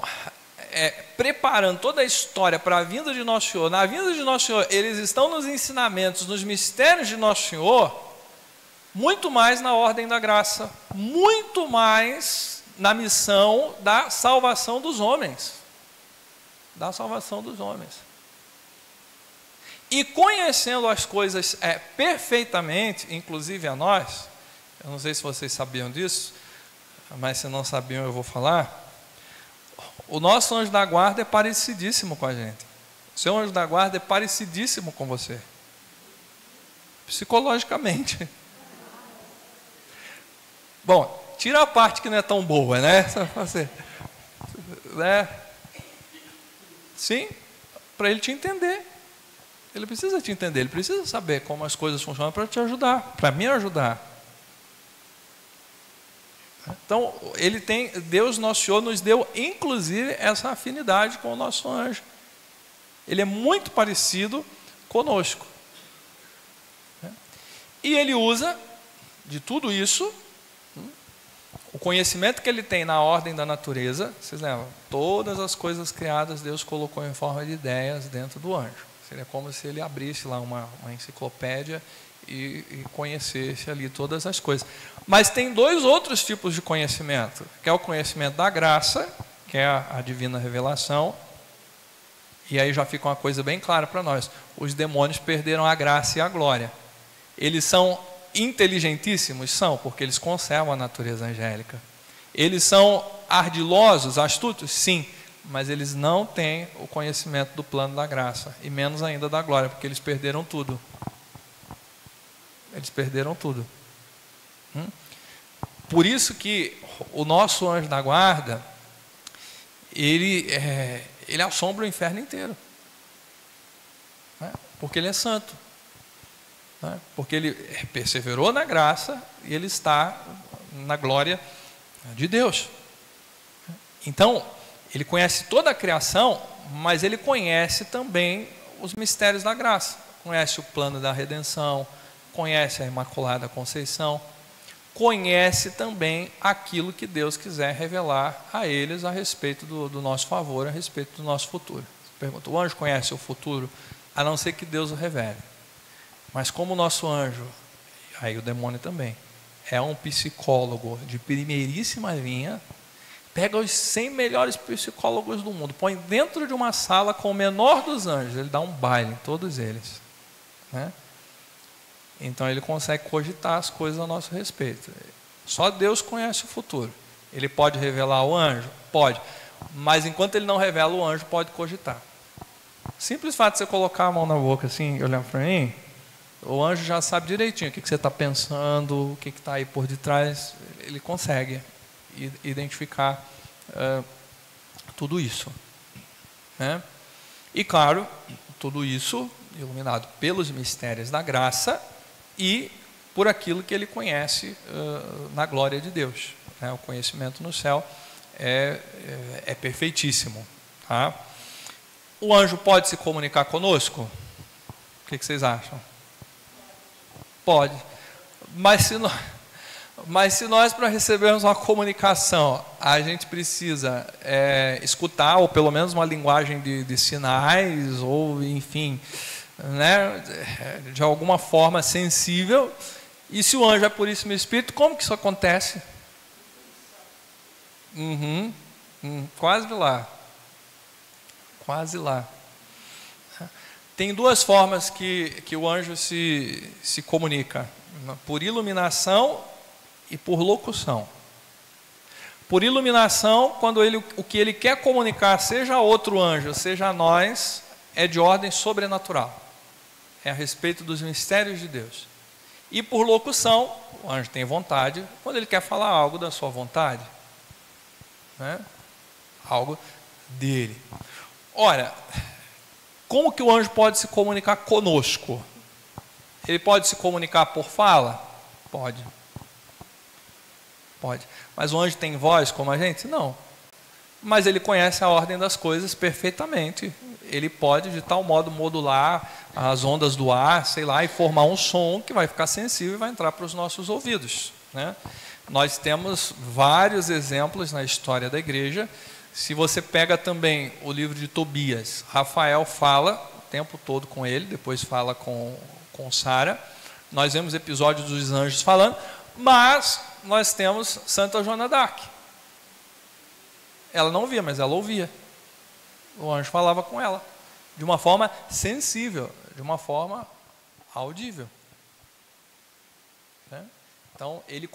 Speaker 1: preparando toda a história para a vinda de Nosso Senhor, na vinda de Nosso Senhor, eles estão nos ensinamentos, nos mistérios de Nosso Senhor, muito mais na ordem da graça, muito mais na missão da salvação dos homens. Da salvação dos homens. E conhecendo as coisas perfeitamente, inclusive a nós, eu não sei se vocês sabiam disso, mas se não sabiam eu vou falar, o nosso anjo da guarda é parecidíssimo com a gente. O seu anjo da guarda é parecidíssimo com você. Psicologicamente. Bom, tira a parte que não é tão boa, né? Sim, para ele te entender. Ele precisa te entender, ele precisa saber como as coisas funcionam para te ajudar, para me ajudar. Então, Deus Nosso Senhor nos deu, inclusive, essa afinidade com o nosso anjo. Ele é muito parecido conosco. E ele usa de tudo isso, o conhecimento que ele tem na ordem da natureza. Vocês lembram? Todas as coisas criadas Deus colocou em forma de ideias dentro do anjo. Seria como se ele abrisse lá uma enciclopédia e conhecesse ali todas as coisas. Mas tem dois outros tipos de conhecimento, que é o conhecimento da graça, que é a divina revelação, e aí já fica uma coisa bem clara para nós: os demônios perderam a graça e a glória. Eles são inteligentíssimos? São, porque eles conservam a natureza angélica. Eles são ardilosos, astutos? Sim, mas eles não têm o conhecimento do plano da graça, e menos ainda da glória, porque eles perderam tudo. Eles perderam tudo. Por isso que o nosso anjo da guarda, ele assombra o inferno inteiro. Né? Porque ele é santo. Né? Porque ele perseverou na graça e ele está na glória de Deus. Então, ele conhece toda a criação, mas ele conhece também os mistérios da graça. Conhece o plano da redenção, conhece a Imaculada Conceição, conhece também aquilo que Deus quiser revelar a eles a respeito do nosso favor, a respeito do nosso futuro. Pergunta: o anjo conhece o futuro? A não ser que Deus o revele. Mas como o nosso anjo, aí o demônio também, é um psicólogo de primeiríssima linha, pega os 100 melhores psicólogos do mundo, põe dentro de uma sala com o menor dos anjos, ele dá um baile em todos eles. Né? Então ele consegue cogitar as coisas a nosso respeito. Só Deus conhece o futuro. Ele pode revelar o anjo? Pode. Mas enquanto ele não revela o anjo, pode cogitar. Simples fato de você colocar a mão na boca assim, olhar para mim, O anjo já sabe direitinho o que você está pensando, o que está aí por detrás. Ele consegue identificar tudo isso, né? E claro, tudo isso iluminado pelos mistérios da graça e por aquilo que ele conhece na glória de Deus, né? O conhecimento no céu é perfeitíssimo, tá? O anjo pode se comunicar conosco? O que vocês acham? Pode. Mas se nós, para recebermos uma comunicação, a gente precisa escutar, ou pelo menos uma linguagem de sinais, ou enfim, né, de alguma forma sensível, e se o anjo é Puríssimo Espírito, como que isso acontece? Quase lá. Quase lá. Tem duas formas que o anjo se comunica: por iluminação e por locução. Por iluminação, quando o que ele quer comunicar, seja a outro anjo, seja a nós, é de ordem sobrenatural. É a respeito dos mistérios de Deus. E por locução, o anjo tem vontade, quando ele quer falar algo da sua vontade, né? Algo dele. Ora, como que o anjo pode se comunicar conosco? Ele pode se comunicar por fala? Pode. Pode. Mas o anjo tem voz como a gente? Não. Mas ele conhece a ordem das coisas perfeitamente. Ele pode, de tal modo, modular as ondas do ar, sei lá, e formar um som que vai ficar sensível e vai entrar para os nossos ouvidos, né? Nós temos vários exemplos na história da igreja. Se você pega também o livro de Tobias, Rafael fala o tempo todo com ele, depois fala com Sara. Nós vemos episódios dos anjos falando, mas nós temos Santa Joana d'Arc. Ela não via, mas ela ouvia. O anjo falava com ela, de uma forma sensível, de uma forma audível, né? Então, ele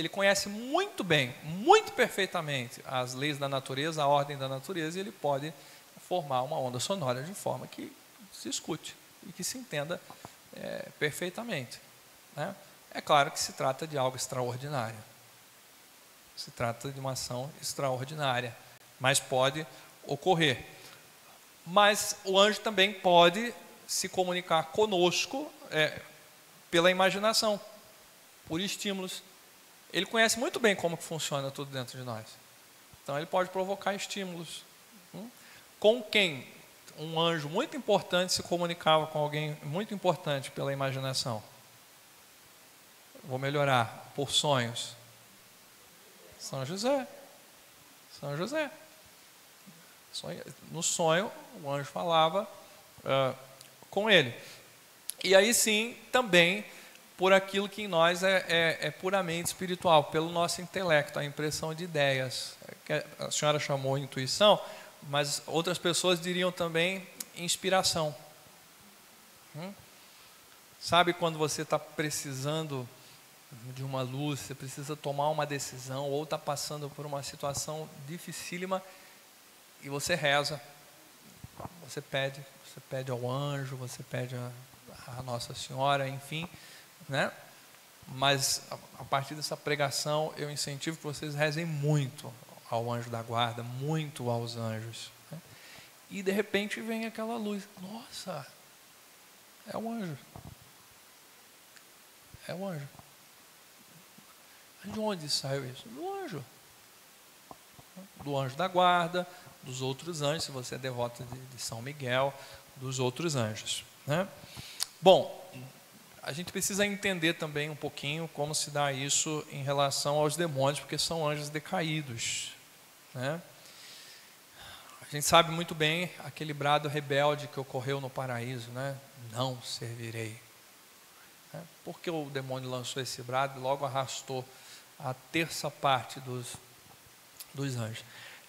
Speaker 1: conhece muito bem, muito perfeitamente as leis da natureza, a ordem da natureza, e ele pode formar uma onda sonora de forma que se escute e que se entenda perfeitamente, né? É claro que se trata de algo extraordinário. Se trata de uma ação extraordinária, mas pode ocorrer. Mas o anjo também pode se comunicar conosco pela imaginação, por estímulos. Ele conhece muito bem como que funciona tudo dentro de nós. Então ele pode provocar estímulos. Com quem um anjo muito importante se comunicava com alguém muito importante pela imaginação? Vou melhorar, por sonhos. São José. São José. No sonho, o anjo falava com ele. E aí sim, também por aquilo que em nós é puramente espiritual, pelo nosso intelecto, a impressão de ideias. A senhora chamou intuição, mas outras pessoas diriam também inspiração. Sabe quando você está precisando de uma luz, você precisa tomar uma decisão, ou está passando por uma situação dificílima, e você reza, você pede ao anjo, você pede a Nossa Senhora, enfim, né? Mas a partir dessa pregação eu incentivo que vocês rezem muito ao anjo da guarda, muito aos anjos, né? E de repente vem aquela luz, nossa, é um anjo, é um anjo. De onde saiu isso? Do anjo da guarda, dos outros anjos, se você é devoto de São Miguel, dos outros anjos, né? Bom, a gente precisa entender também um pouquinho como se dá isso em relação aos demônios, porque são anjos decaídos, né? A gente sabe muito bem aquele brado rebelde que ocorreu no paraíso, né? Não servirei. Porque o demônio lançou esse brado e logo arrastou a terça parte dos anjos?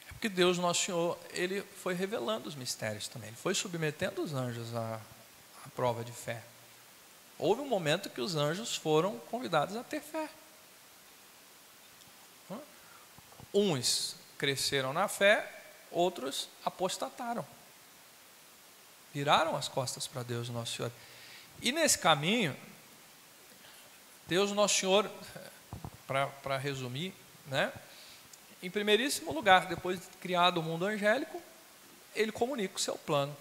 Speaker 1: É porque Deus, nosso Senhor, Ele foi revelando os mistérios também. Ele foi submetendo os anjos à prova de fé. Houve um momento que os anjos foram convidados a ter fé. Uns cresceram na fé, outros apostataram. Viraram as costas para Deus, nosso Senhor. E nesse caminho, Deus Nosso Senhor, para resumir, né? Em primeiríssimo lugar, depois de criado o mundo angélico, Ele comunica o seu plano.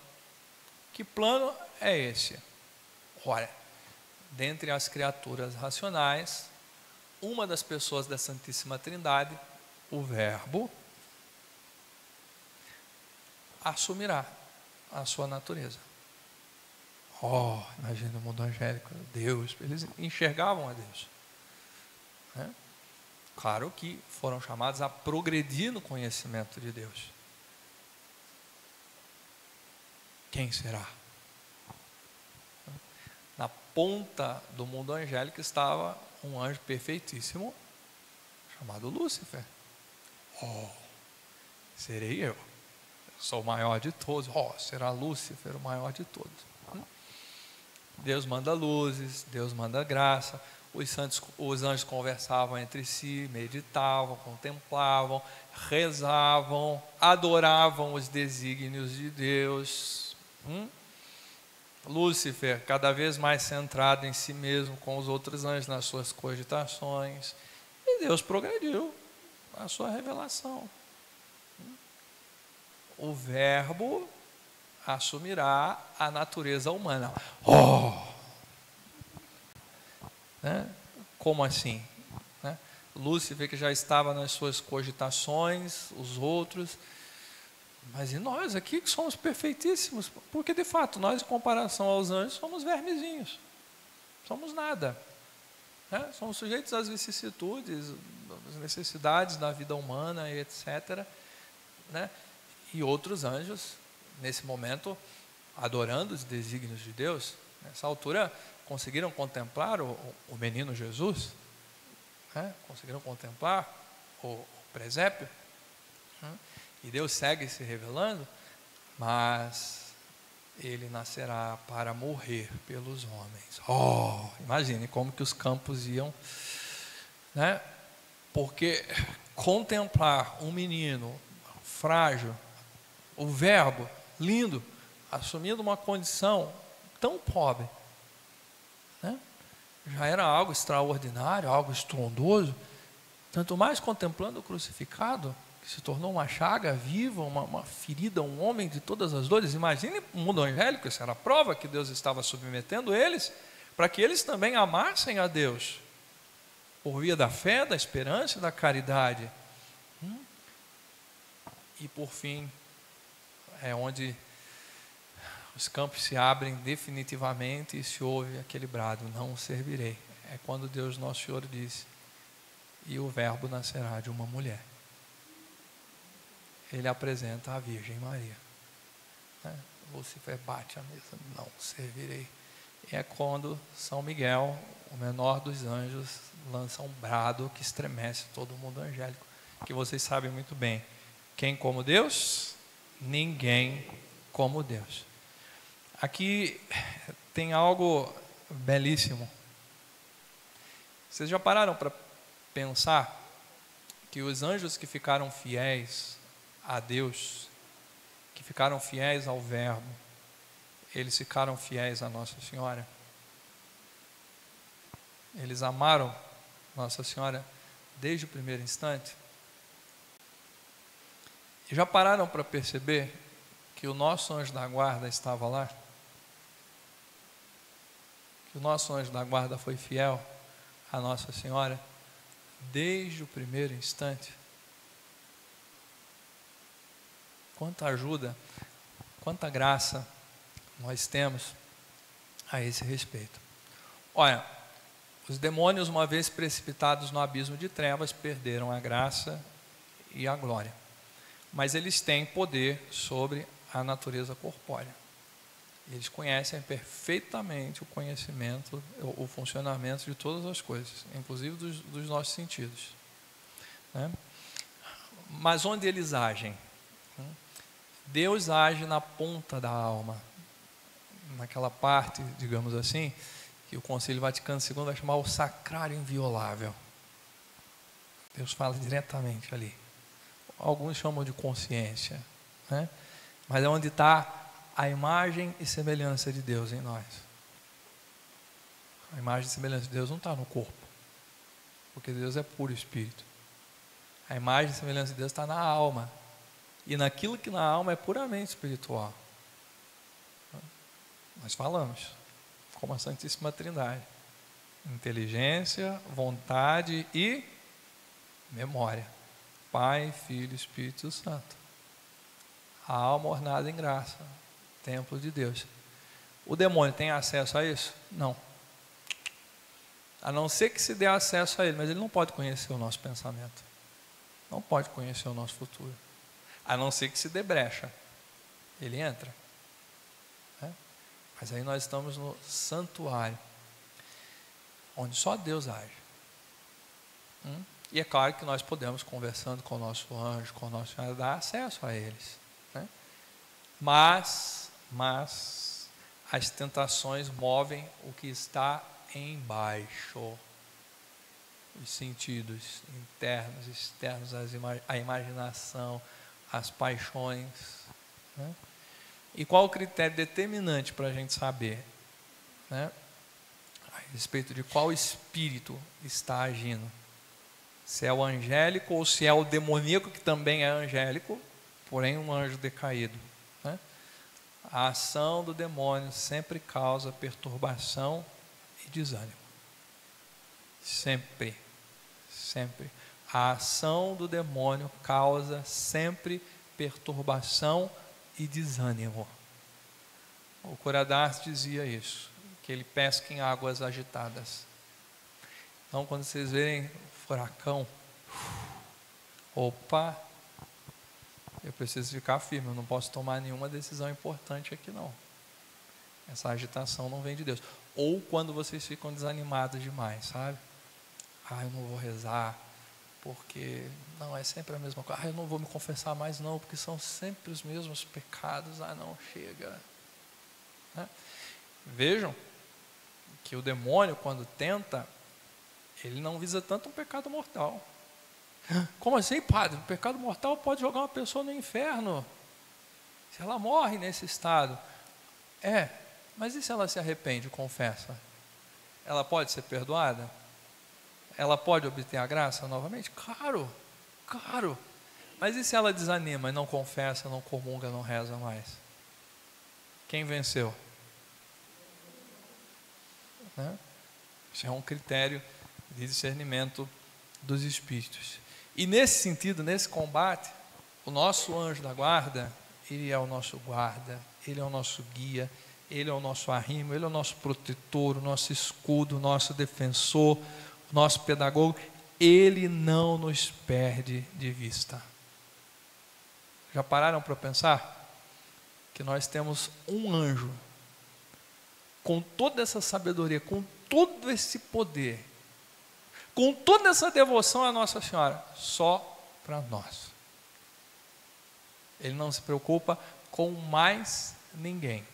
Speaker 1: Que plano é esse? Ora, dentre as criaturas racionais, uma das pessoas da Santíssima Trindade, o Verbo, assumirá a sua natureza. Imagina o mundo angélico, Deus, eles enxergavam a Deus, né? Claro que foram chamados a progredir no conhecimento de Deus. Quem será? Na ponta do mundo angélico estava um anjo perfeitíssimo, chamado Lúcifer. Serei eu. Sou o maior de todos. Será Lúcifer o maior de todos. Deus manda luzes, Deus manda graça. Os anjos conversavam entre si, meditavam, contemplavam, rezavam, adoravam os desígnios de Deus. Lúcifer, cada vez mais centrado em si mesmo, com os outros anjos nas suas cogitações. E Deus progrediu a sua revelação. O Verbo assumirá a natureza humana. Né? Como assim? Né? Lúcifer, que já estava nas suas cogitações, os outros. Mas e nós aqui que somos perfeitíssimos? Porque de fato nós, em comparação aos anjos, somos vermezinhos. Somos nada. Né? Somos sujeitos às vicissitudes, às necessidades da vida humana, e etc. Né? E outros anjos, nesse momento, adorando os desígnios de Deus, nessa altura, conseguiram contemplar o menino Jesus, né? Conseguiram contemplar o presépio, né? E Deus segue se revelando, mas ele nascerá para morrer pelos homens. Imagine como que os campos iam, né? Porque contemplar um menino frágil, o Verbo, lindo, assumindo uma condição tão pobre, né? Já era algo extraordinário, algo estrondoso, tanto mais contemplando o crucificado, que se tornou uma chaga viva, uma ferida, um homem de todas as dores. Imagine o mundo angélico, essa era a prova que Deus estava submetendo eles, para que eles também amassem a Deus, por via da fé, da esperança e da caridade. E por fim, é onde os campos se abrem definitivamente e se ouve aquele brado: não o servirei. É quando Deus Nosso Senhor disse: e o Verbo nascerá de uma mulher. Ele apresenta a Virgem Maria, né? Lúcifer bate a mesa: não o servirei. E é quando São Miguel, o menor dos anjos, lança um brado que estremece todo o mundo angélico, que vocês sabem muito bem. Quem como Deus? Ninguém como Deus. Aqui tem algo belíssimo. Vocês já pararam para pensar que os anjos que ficaram fiéis a Deus, que ficaram fiéis ao Verbo, eles ficaram fiéis a Nossa Senhora? Eles amaram Nossa Senhora desde o primeiro instante? E já pararam para perceber que o nosso anjo da guarda estava lá? Que o nosso anjo da guarda foi fiel a Nossa Senhora desde o primeiro instante? Quanta ajuda, quanta graça nós temos a esse respeito. Olha, os demônios, uma vez precipitados no abismo de trevas, perderam a graça e a glória. Mas eles têm poder sobre a natureza corpórea. Eles conhecem perfeitamente o funcionamento de todas as coisas, inclusive dos nossos sentidos, né? Mas onde eles agem? Deus age na ponta da alma, naquela parte, digamos assim, que o Concílio Vaticano II vai chamar o sacrário inviolável. Deus fala diretamente ali. Alguns chamam de consciência, né? Mas é onde está a imagem e semelhança de Deus em nós. A imagem e semelhança de Deus não está no corpo, porque Deus é puro espírito. A imagem e semelhança de Deus está na alma, e naquilo que na alma é puramente espiritual. Nós falamos, como a Santíssima Trindade: inteligência, vontade e memória. Pai, Filho e Espírito Santo. A alma ornada em graça, templo de Deus. O demônio tem acesso a isso? Não. A não ser que se dê acesso a ele, mas ele não pode conhecer o nosso pensamento. Não pode conhecer o nosso futuro. A não ser que se dê brecha. Ele entra. Mas aí nós estamos no santuário, onde só Deus age. E é claro que nós podemos, conversando com o nosso anjo, com o nosso anjo, dar acesso a eles. Mas as tentações movem o que está embaixo. Os sentidos internos, externos, a imaginação, as paixões. E qual o critério determinante para a gente saber, a respeito de qual espírito está agindo? Se é o angélico ou se é o demoníaco, que também é angélico, porém um anjo decaído. A ação do demônio sempre causa perturbação e desânimo. Sempre. A ação do demônio causa sempre perturbação e desânimo. O Curadas dizia isso, que ele pesca em águas agitadas. Então, quando vocês verem furacão, opa, eu preciso ficar firme, eu não posso tomar nenhuma decisão importante aqui não. Essa agitação não vem de Deus. Ou quando vocês ficam desanimados demais, sabe? Eu não vou rezar, porque não, é sempre a mesma coisa. Eu não vou me confessar mais não, porque são sempre os mesmos pecados. Não, chega. Vejam que o demônio, quando tenta, ele não visa tanto um pecado mortal. Como assim, padre? O pecado mortal pode jogar uma pessoa no inferno, se ela morre nesse estado. Mas e se ela se arrepende e confessa? Ela pode ser perdoada? Ela pode obter a graça novamente? Claro. Mas e se ela desanima e não confessa, não comunga, não reza mais? Quem venceu? Isso é um critério de discernimento dos espíritos. E nesse sentido, nesse combate, o nosso anjo da guarda, ele é o nosso guarda, ele é o nosso guia, ele é o nosso arrimo, ele é o nosso protetor, o nosso escudo, o nosso defensor, o nosso pedagogo. Ele não nos perde de vista. Já pararam para pensar que nós temos um anjo com toda essa sabedoria, com todo esse poder, com toda essa devoção à Nossa Senhora, só para nós. Ele não se preocupa com mais ninguém.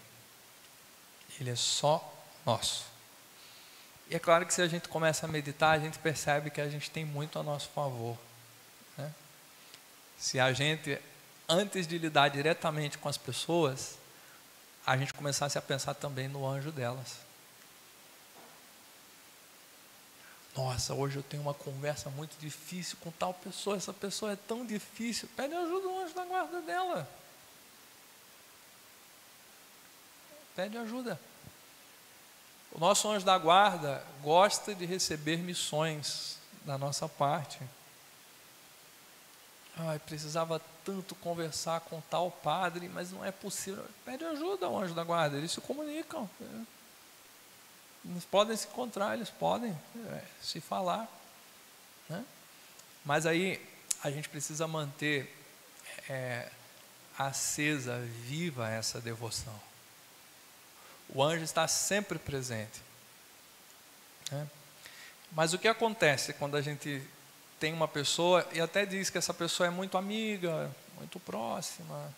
Speaker 1: Ele é só nosso. E é claro que se a gente começa a meditar, a gente percebe que a gente tem muito a nosso favor. Se a gente, antes de lidar diretamente com as pessoas, a gente começasse a pensar também no anjo delas. Nossa, hoje eu tenho uma conversa muito difícil com tal pessoa, essa pessoa é tão difícil. Pede ajuda ao anjo da guarda dela. Pede ajuda. O nosso anjo da guarda gosta de receber missões da nossa parte. Precisava tanto conversar com tal padre, mas não é possível. Pede ajuda ao anjo da guarda, eles se comunicam. Eles podem se encontrar, eles podem se falar. Mas aí a gente precisa manter acesa, viva essa devoção. O anjo está sempre presente. Mas o que acontece quando a gente tem uma pessoa e até diz que essa pessoa é muito amiga, muito próxima?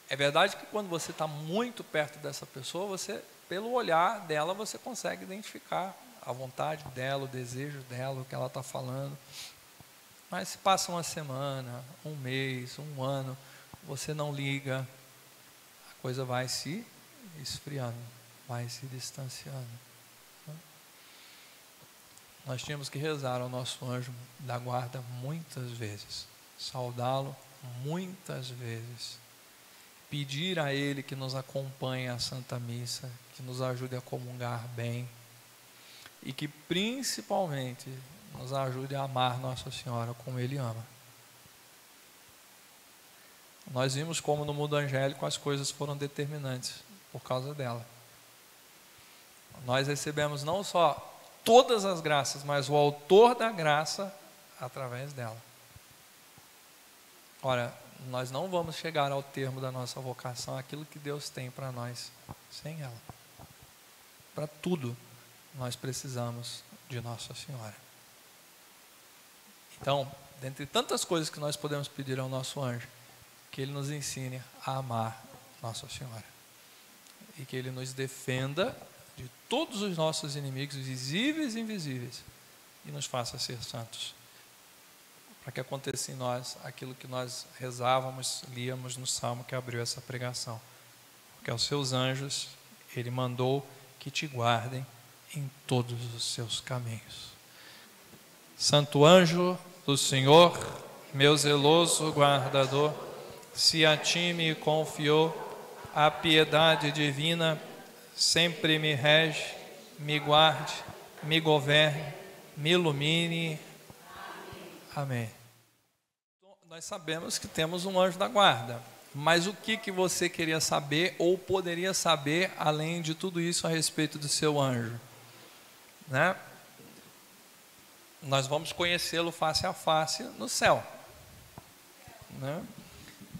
Speaker 1: É verdade que quando você está muito perto dessa pessoa, você, pelo olhar dela, você consegue identificar a vontade dela, o desejo dela, o que ela está falando. Mas se passa uma semana, um mês, um ano, você não liga, a coisa vai se esfriando. vai se distanciando. Nós tínhamos que rezar ao nosso anjo da guarda muitas vezes, saudá-lo muitas vezes, pedir a ele que nos acompanhe à Santa Missa, que nos ajude a comungar bem e que principalmente nos ajude a amar Nossa Senhora como Ele ama. Nós vimos como no mundo angélico as coisas foram determinantes por causa dela. Nós recebemos não só todas as graças, mas o autor da graça através dela. Ora, nós não vamos chegar ao termo da nossa vocação, aquilo que Deus tem para nós, sem ela. Para tudo, nós precisamos de Nossa Senhora. Então, dentre tantas coisas que nós podemos pedir ao nosso anjo, que ele nos ensine a amar Nossa Senhora. E que ele nos defenda de todos os nossos inimigos, visíveis e invisíveis, e nos faça ser santos. Para que aconteça em nós aquilo que nós rezávamos, líamos no Salmo que abriu essa pregação. Porque aos seus anjos ele mandou que te guardem em todos os seus caminhos. Santo anjo do Senhor, meu zeloso guardador, se a ti me confiou a piedade divina, sempre me rege, me guarde, me governe, me ilumine. Amém. Nós sabemos que temos um anjo da guarda, mas o que você queria saber ou poderia saber além de tudo isso a respeito do seu anjo? Né? Nós vamos conhecê-lo face a face no céu. Né?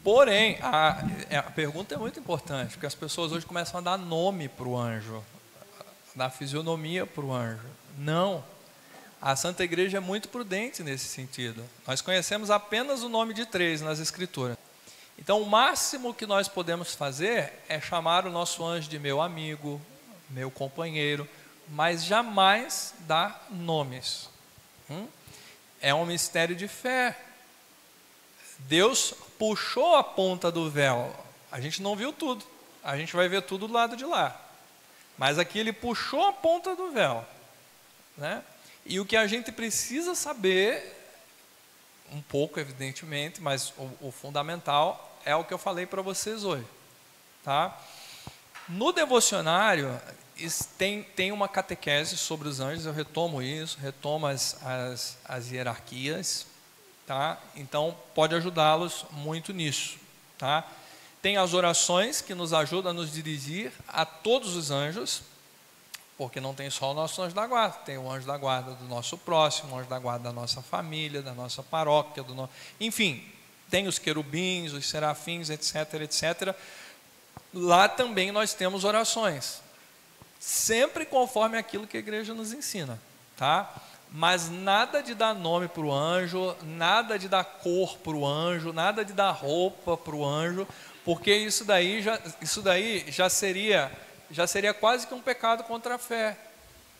Speaker 1: Porém, a pergunta é muito importante, porque as pessoas hoje começam a dar nome para o anjo, dar fisionomia para o anjo. Não, a Santa Igreja é muito prudente nesse sentido. Nós conhecemos apenas o nome de 3 nas Escrituras. Então, o máximo que nós podemos fazer é chamar o nosso anjo de meu amigo, meu companheiro, mas jamais dar nomes. É um mistério de fé. Deus puxou a ponta do véu. A gente não viu tudo. A gente vai ver tudo do lado de lá. Mas aqui ele puxou a ponta do véu. Né? E o que a gente precisa saber, um pouco evidentemente, mas o fundamental é o que eu falei para vocês hoje. Tá? No devocionário tem uma catequese sobre os anjos, eu retomo isso, retomo as hierarquias. Tá? Então, pode ajudá-los muito nisso. Tá? Tem as orações que nos ajudam a nos dirigir a todos os anjos, porque não tem só o nosso anjo da guarda, tem o anjo da guarda do nosso próximo, o anjo da guarda da nossa família, da nossa paróquia, enfim, tem os querubins, os serafins, etc, etc. Lá também nós temos orações, sempre conforme aquilo que a igreja nos ensina. Tá? Mas nada de dar nome para o anjo, nada de dar cor para o anjo, nada de dar roupa para o anjo, porque isso daí já seria quase que um pecado contra a fé.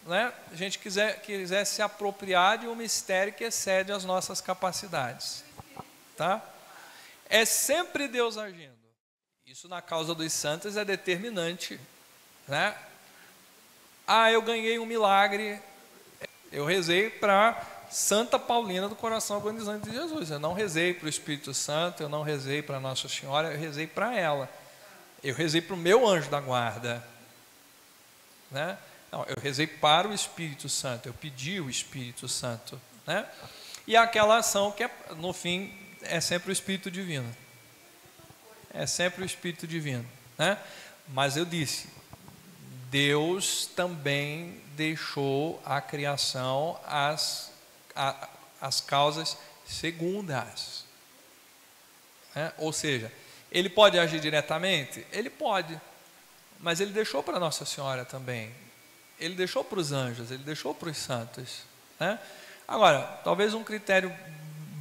Speaker 1: Né? A gente quiser se apropriar de um mistério que excede as nossas capacidades. Tá? É sempre Deus agindo. Isso na causa dos santos é determinante. Né? Eu ganhei um milagre. Eu rezei para Santa Paulina do Coração Agonizante de Jesus. Eu não rezei para o Espírito Santo, eu não rezei para Nossa Senhora, eu rezei para ela. Eu rezei para o meu anjo da guarda. Né? Não, eu rezei para o Espírito Santo, eu pedi o Espírito Santo. Né? E aquela ação que, no fim, é sempre o Espírito Divino. É sempre o Espírito Divino. Né? Mas eu disse, Deus também deixou a criação as causas segundas. Né? Ou seja, ele pode agir diretamente? Ele pode, mas ele deixou para Nossa Senhora também. Ele deixou para os anjos, ele deixou para os santos. Né? Agora, talvez um critério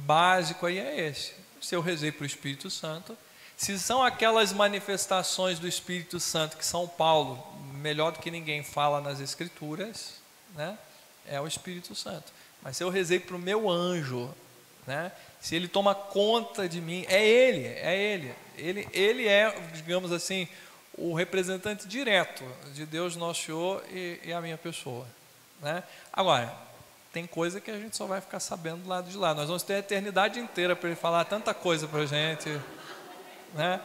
Speaker 1: básico aí é esse. Se eu rezei para o Espírito Santo, se são aquelas manifestações do Espírito Santo que São Paulo, melhor do que ninguém, fala nas Escrituras, né? É o Espírito Santo. Mas se eu rezei para o meu anjo, né? Se ele toma conta de mim, é ele. Ele é, digamos assim, o representante direto de Deus Nosso Senhor e a minha pessoa, né? Agora, tem coisa que a gente só vai ficar sabendo do lado de lá. Nós vamos ter a eternidade inteira para ele falar tanta coisa para a gente, né?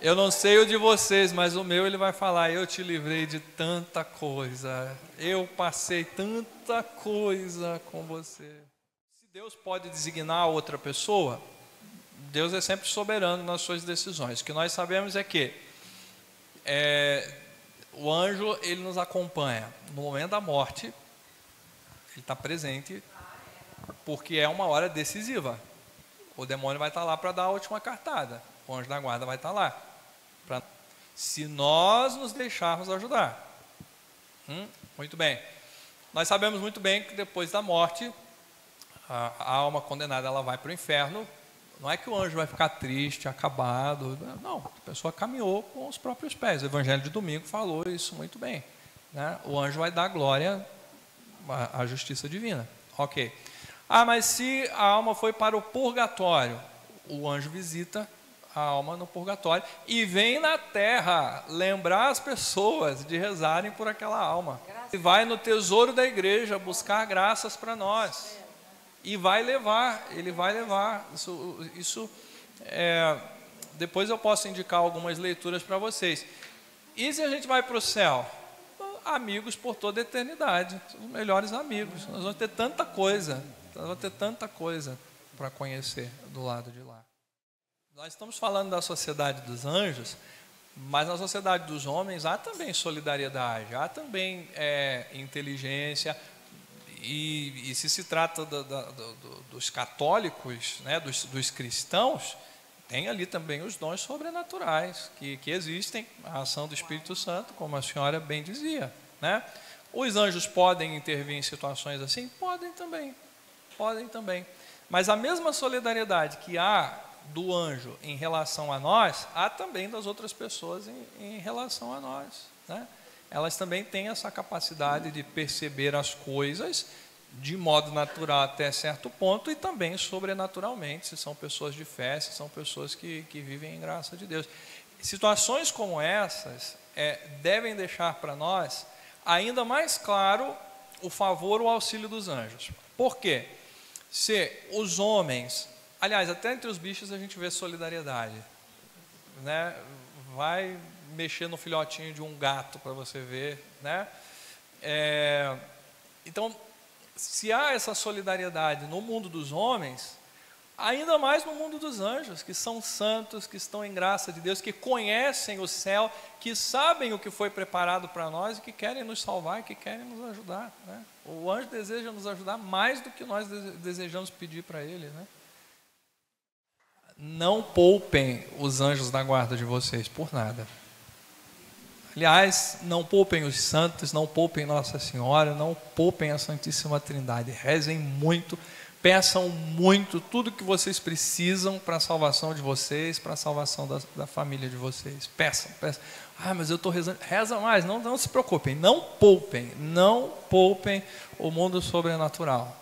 Speaker 1: Eu não sei o de vocês, mas o meu ele vai falar: eu te livrei de tanta coisa, eu passei tanta coisa com você. Se Deus pode designar outra pessoa, Deus é sempre soberano nas suas decisões. O que nós sabemos é que o anjo, ele nos acompanha no momento da morte, ele está presente, porque é uma hora decisiva. O demônio vai estar lá para dar a última cartada, o anjo da guarda vai estar lá, se nós nos deixarmos ajudar. Muito bem. Nós sabemos muito bem que depois da morte, a alma condenada ela vai para o inferno. Não é que o anjo vai ficar triste, acabado. Não, a pessoa caminhou com os próprios pés. O Evangelho de domingo falou isso muito bem, né? O anjo vai dar glória à justiça divina. Ok. Mas se a alma foi para o purgatório, o anjo visita a alma no purgatório e vem na terra lembrar as pessoas de rezarem por aquela alma. E vai no tesouro da igreja buscar graças para nós. E vai levar, ele vai levar. Depois eu posso indicar algumas leituras para vocês. E se a gente vai para o céu? Amigos por toda a eternidade, os melhores amigos. Nós vamos ter tanta coisa, para conhecer do lado de lá. Nós estamos falando da sociedade dos anjos, mas na sociedade dos homens há também solidariedade, há também inteligência. E se trata dos católicos, né, dos cristãos, tem ali também os dons sobrenaturais que existem, a ação do Espírito Santo, como a senhora bem dizia, né? Os anjos podem intervir em situações assim? Podem também. Mas a mesma solidariedade que há do anjo em relação a nós, há também das outras pessoas em relação a nós, né? Elas também têm essa capacidade de perceber as coisas de modo natural até certo ponto e também sobrenaturalmente, se são pessoas de fé, se são pessoas que vivem em graça de Deus. Situações como essas devem deixar para nós ainda mais claro o favor, o auxílio dos anjos. Por quê? Se os homens, aliás, até entre os bichos a gente vê solidariedade, né? Vai mexer no filhotinho de um gato para você ver, né? Então, se há essa solidariedade no mundo dos homens, ainda mais no mundo dos anjos, que são santos, que estão em graça de Deus, que conhecem o céu, que sabem o que foi preparado para nós e que querem nos salvar e que querem nos ajudar, né? O anjo deseja nos ajudar mais do que nós desejamos pedir para ele, né? Não poupem os anjos da guarda de vocês por nada. Aliás, não poupem os santos, não poupem Nossa Senhora, não poupem a Santíssima Trindade. Rezem muito, peçam muito, tudo que vocês precisam para a salvação de vocês, para a salvação da família de vocês. Peçam. Mas eu estou rezando. Reza mais, não se preocupem, não poupem o mundo sobrenatural.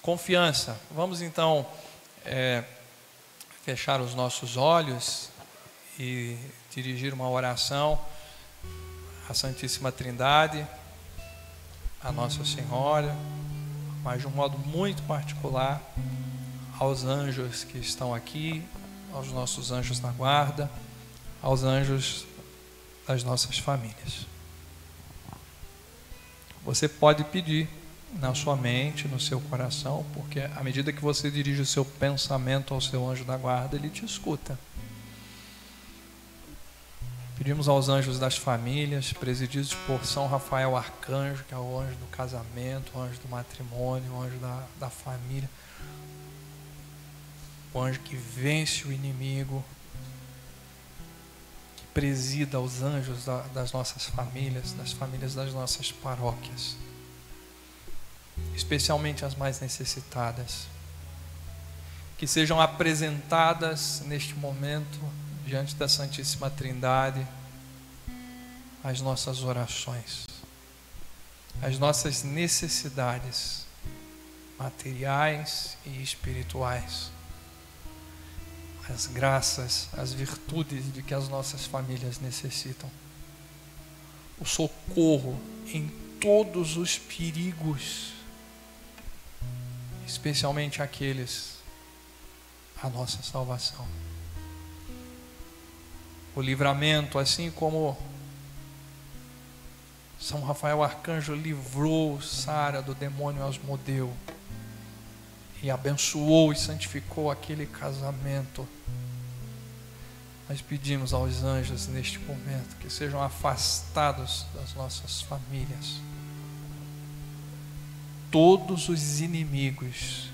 Speaker 1: Confiança. Vamos então fechar os nossos olhos e dirigir uma oração à Santíssima Trindade, à Nossa Senhora, mas de um modo muito particular aos anjos que estão aqui, aos nossos anjos da guarda, aos anjos das nossas famílias. Você pode pedir na sua mente, no seu coração, porque à medida que você dirige o seu pensamento ao seu anjo da guarda, ele te escuta. Pedimos aos anjos das famílias, presididos por São Rafael Arcanjo, que é o anjo do casamento, o anjo do matrimônio, o anjo da família, o anjo que vence o inimigo, que presida os anjos das nossas famílias, das famílias das nossas paróquias, especialmente as mais necessitadas, que sejam apresentadas neste momento diante da Santíssima Trindade as nossas orações, as nossas necessidades materiais e espirituais, as graças, as virtudes de que as nossas famílias necessitam. O socorro em todos os perigos, especialmente aqueles à nossa salvação. O livramento, assim como São Rafael Arcanjo livrou Sara do demônio Asmodeu e abençoou e santificou aquele casamento. Nós pedimos aos anjos neste momento que sejam afastados das nossas famílias todos os inimigos,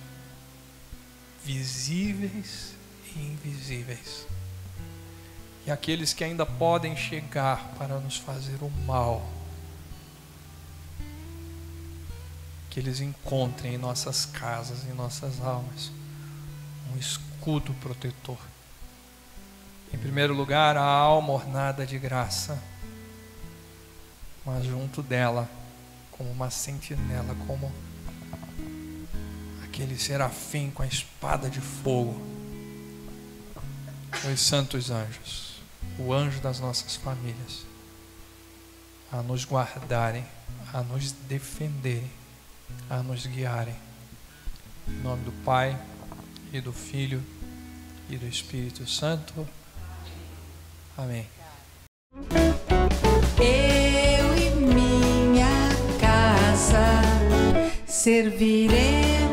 Speaker 1: visíveis e invisíveis, e aqueles que ainda podem chegar para nos fazer o mal, que eles encontrem em nossas casas, em nossas almas, um escudo protetor. Em primeiro lugar, a alma ornada de graça, mas junto dela, como uma sentinela, como aquele serafim com a espada de fogo, os santos anjos, o anjo das nossas famílias, a nos guardarem, a nos defenderem, a nos guiarem. Em nome do Pai, e do Filho, e do Espírito Santo. Amém.
Speaker 2: Eu e minha casa serviremos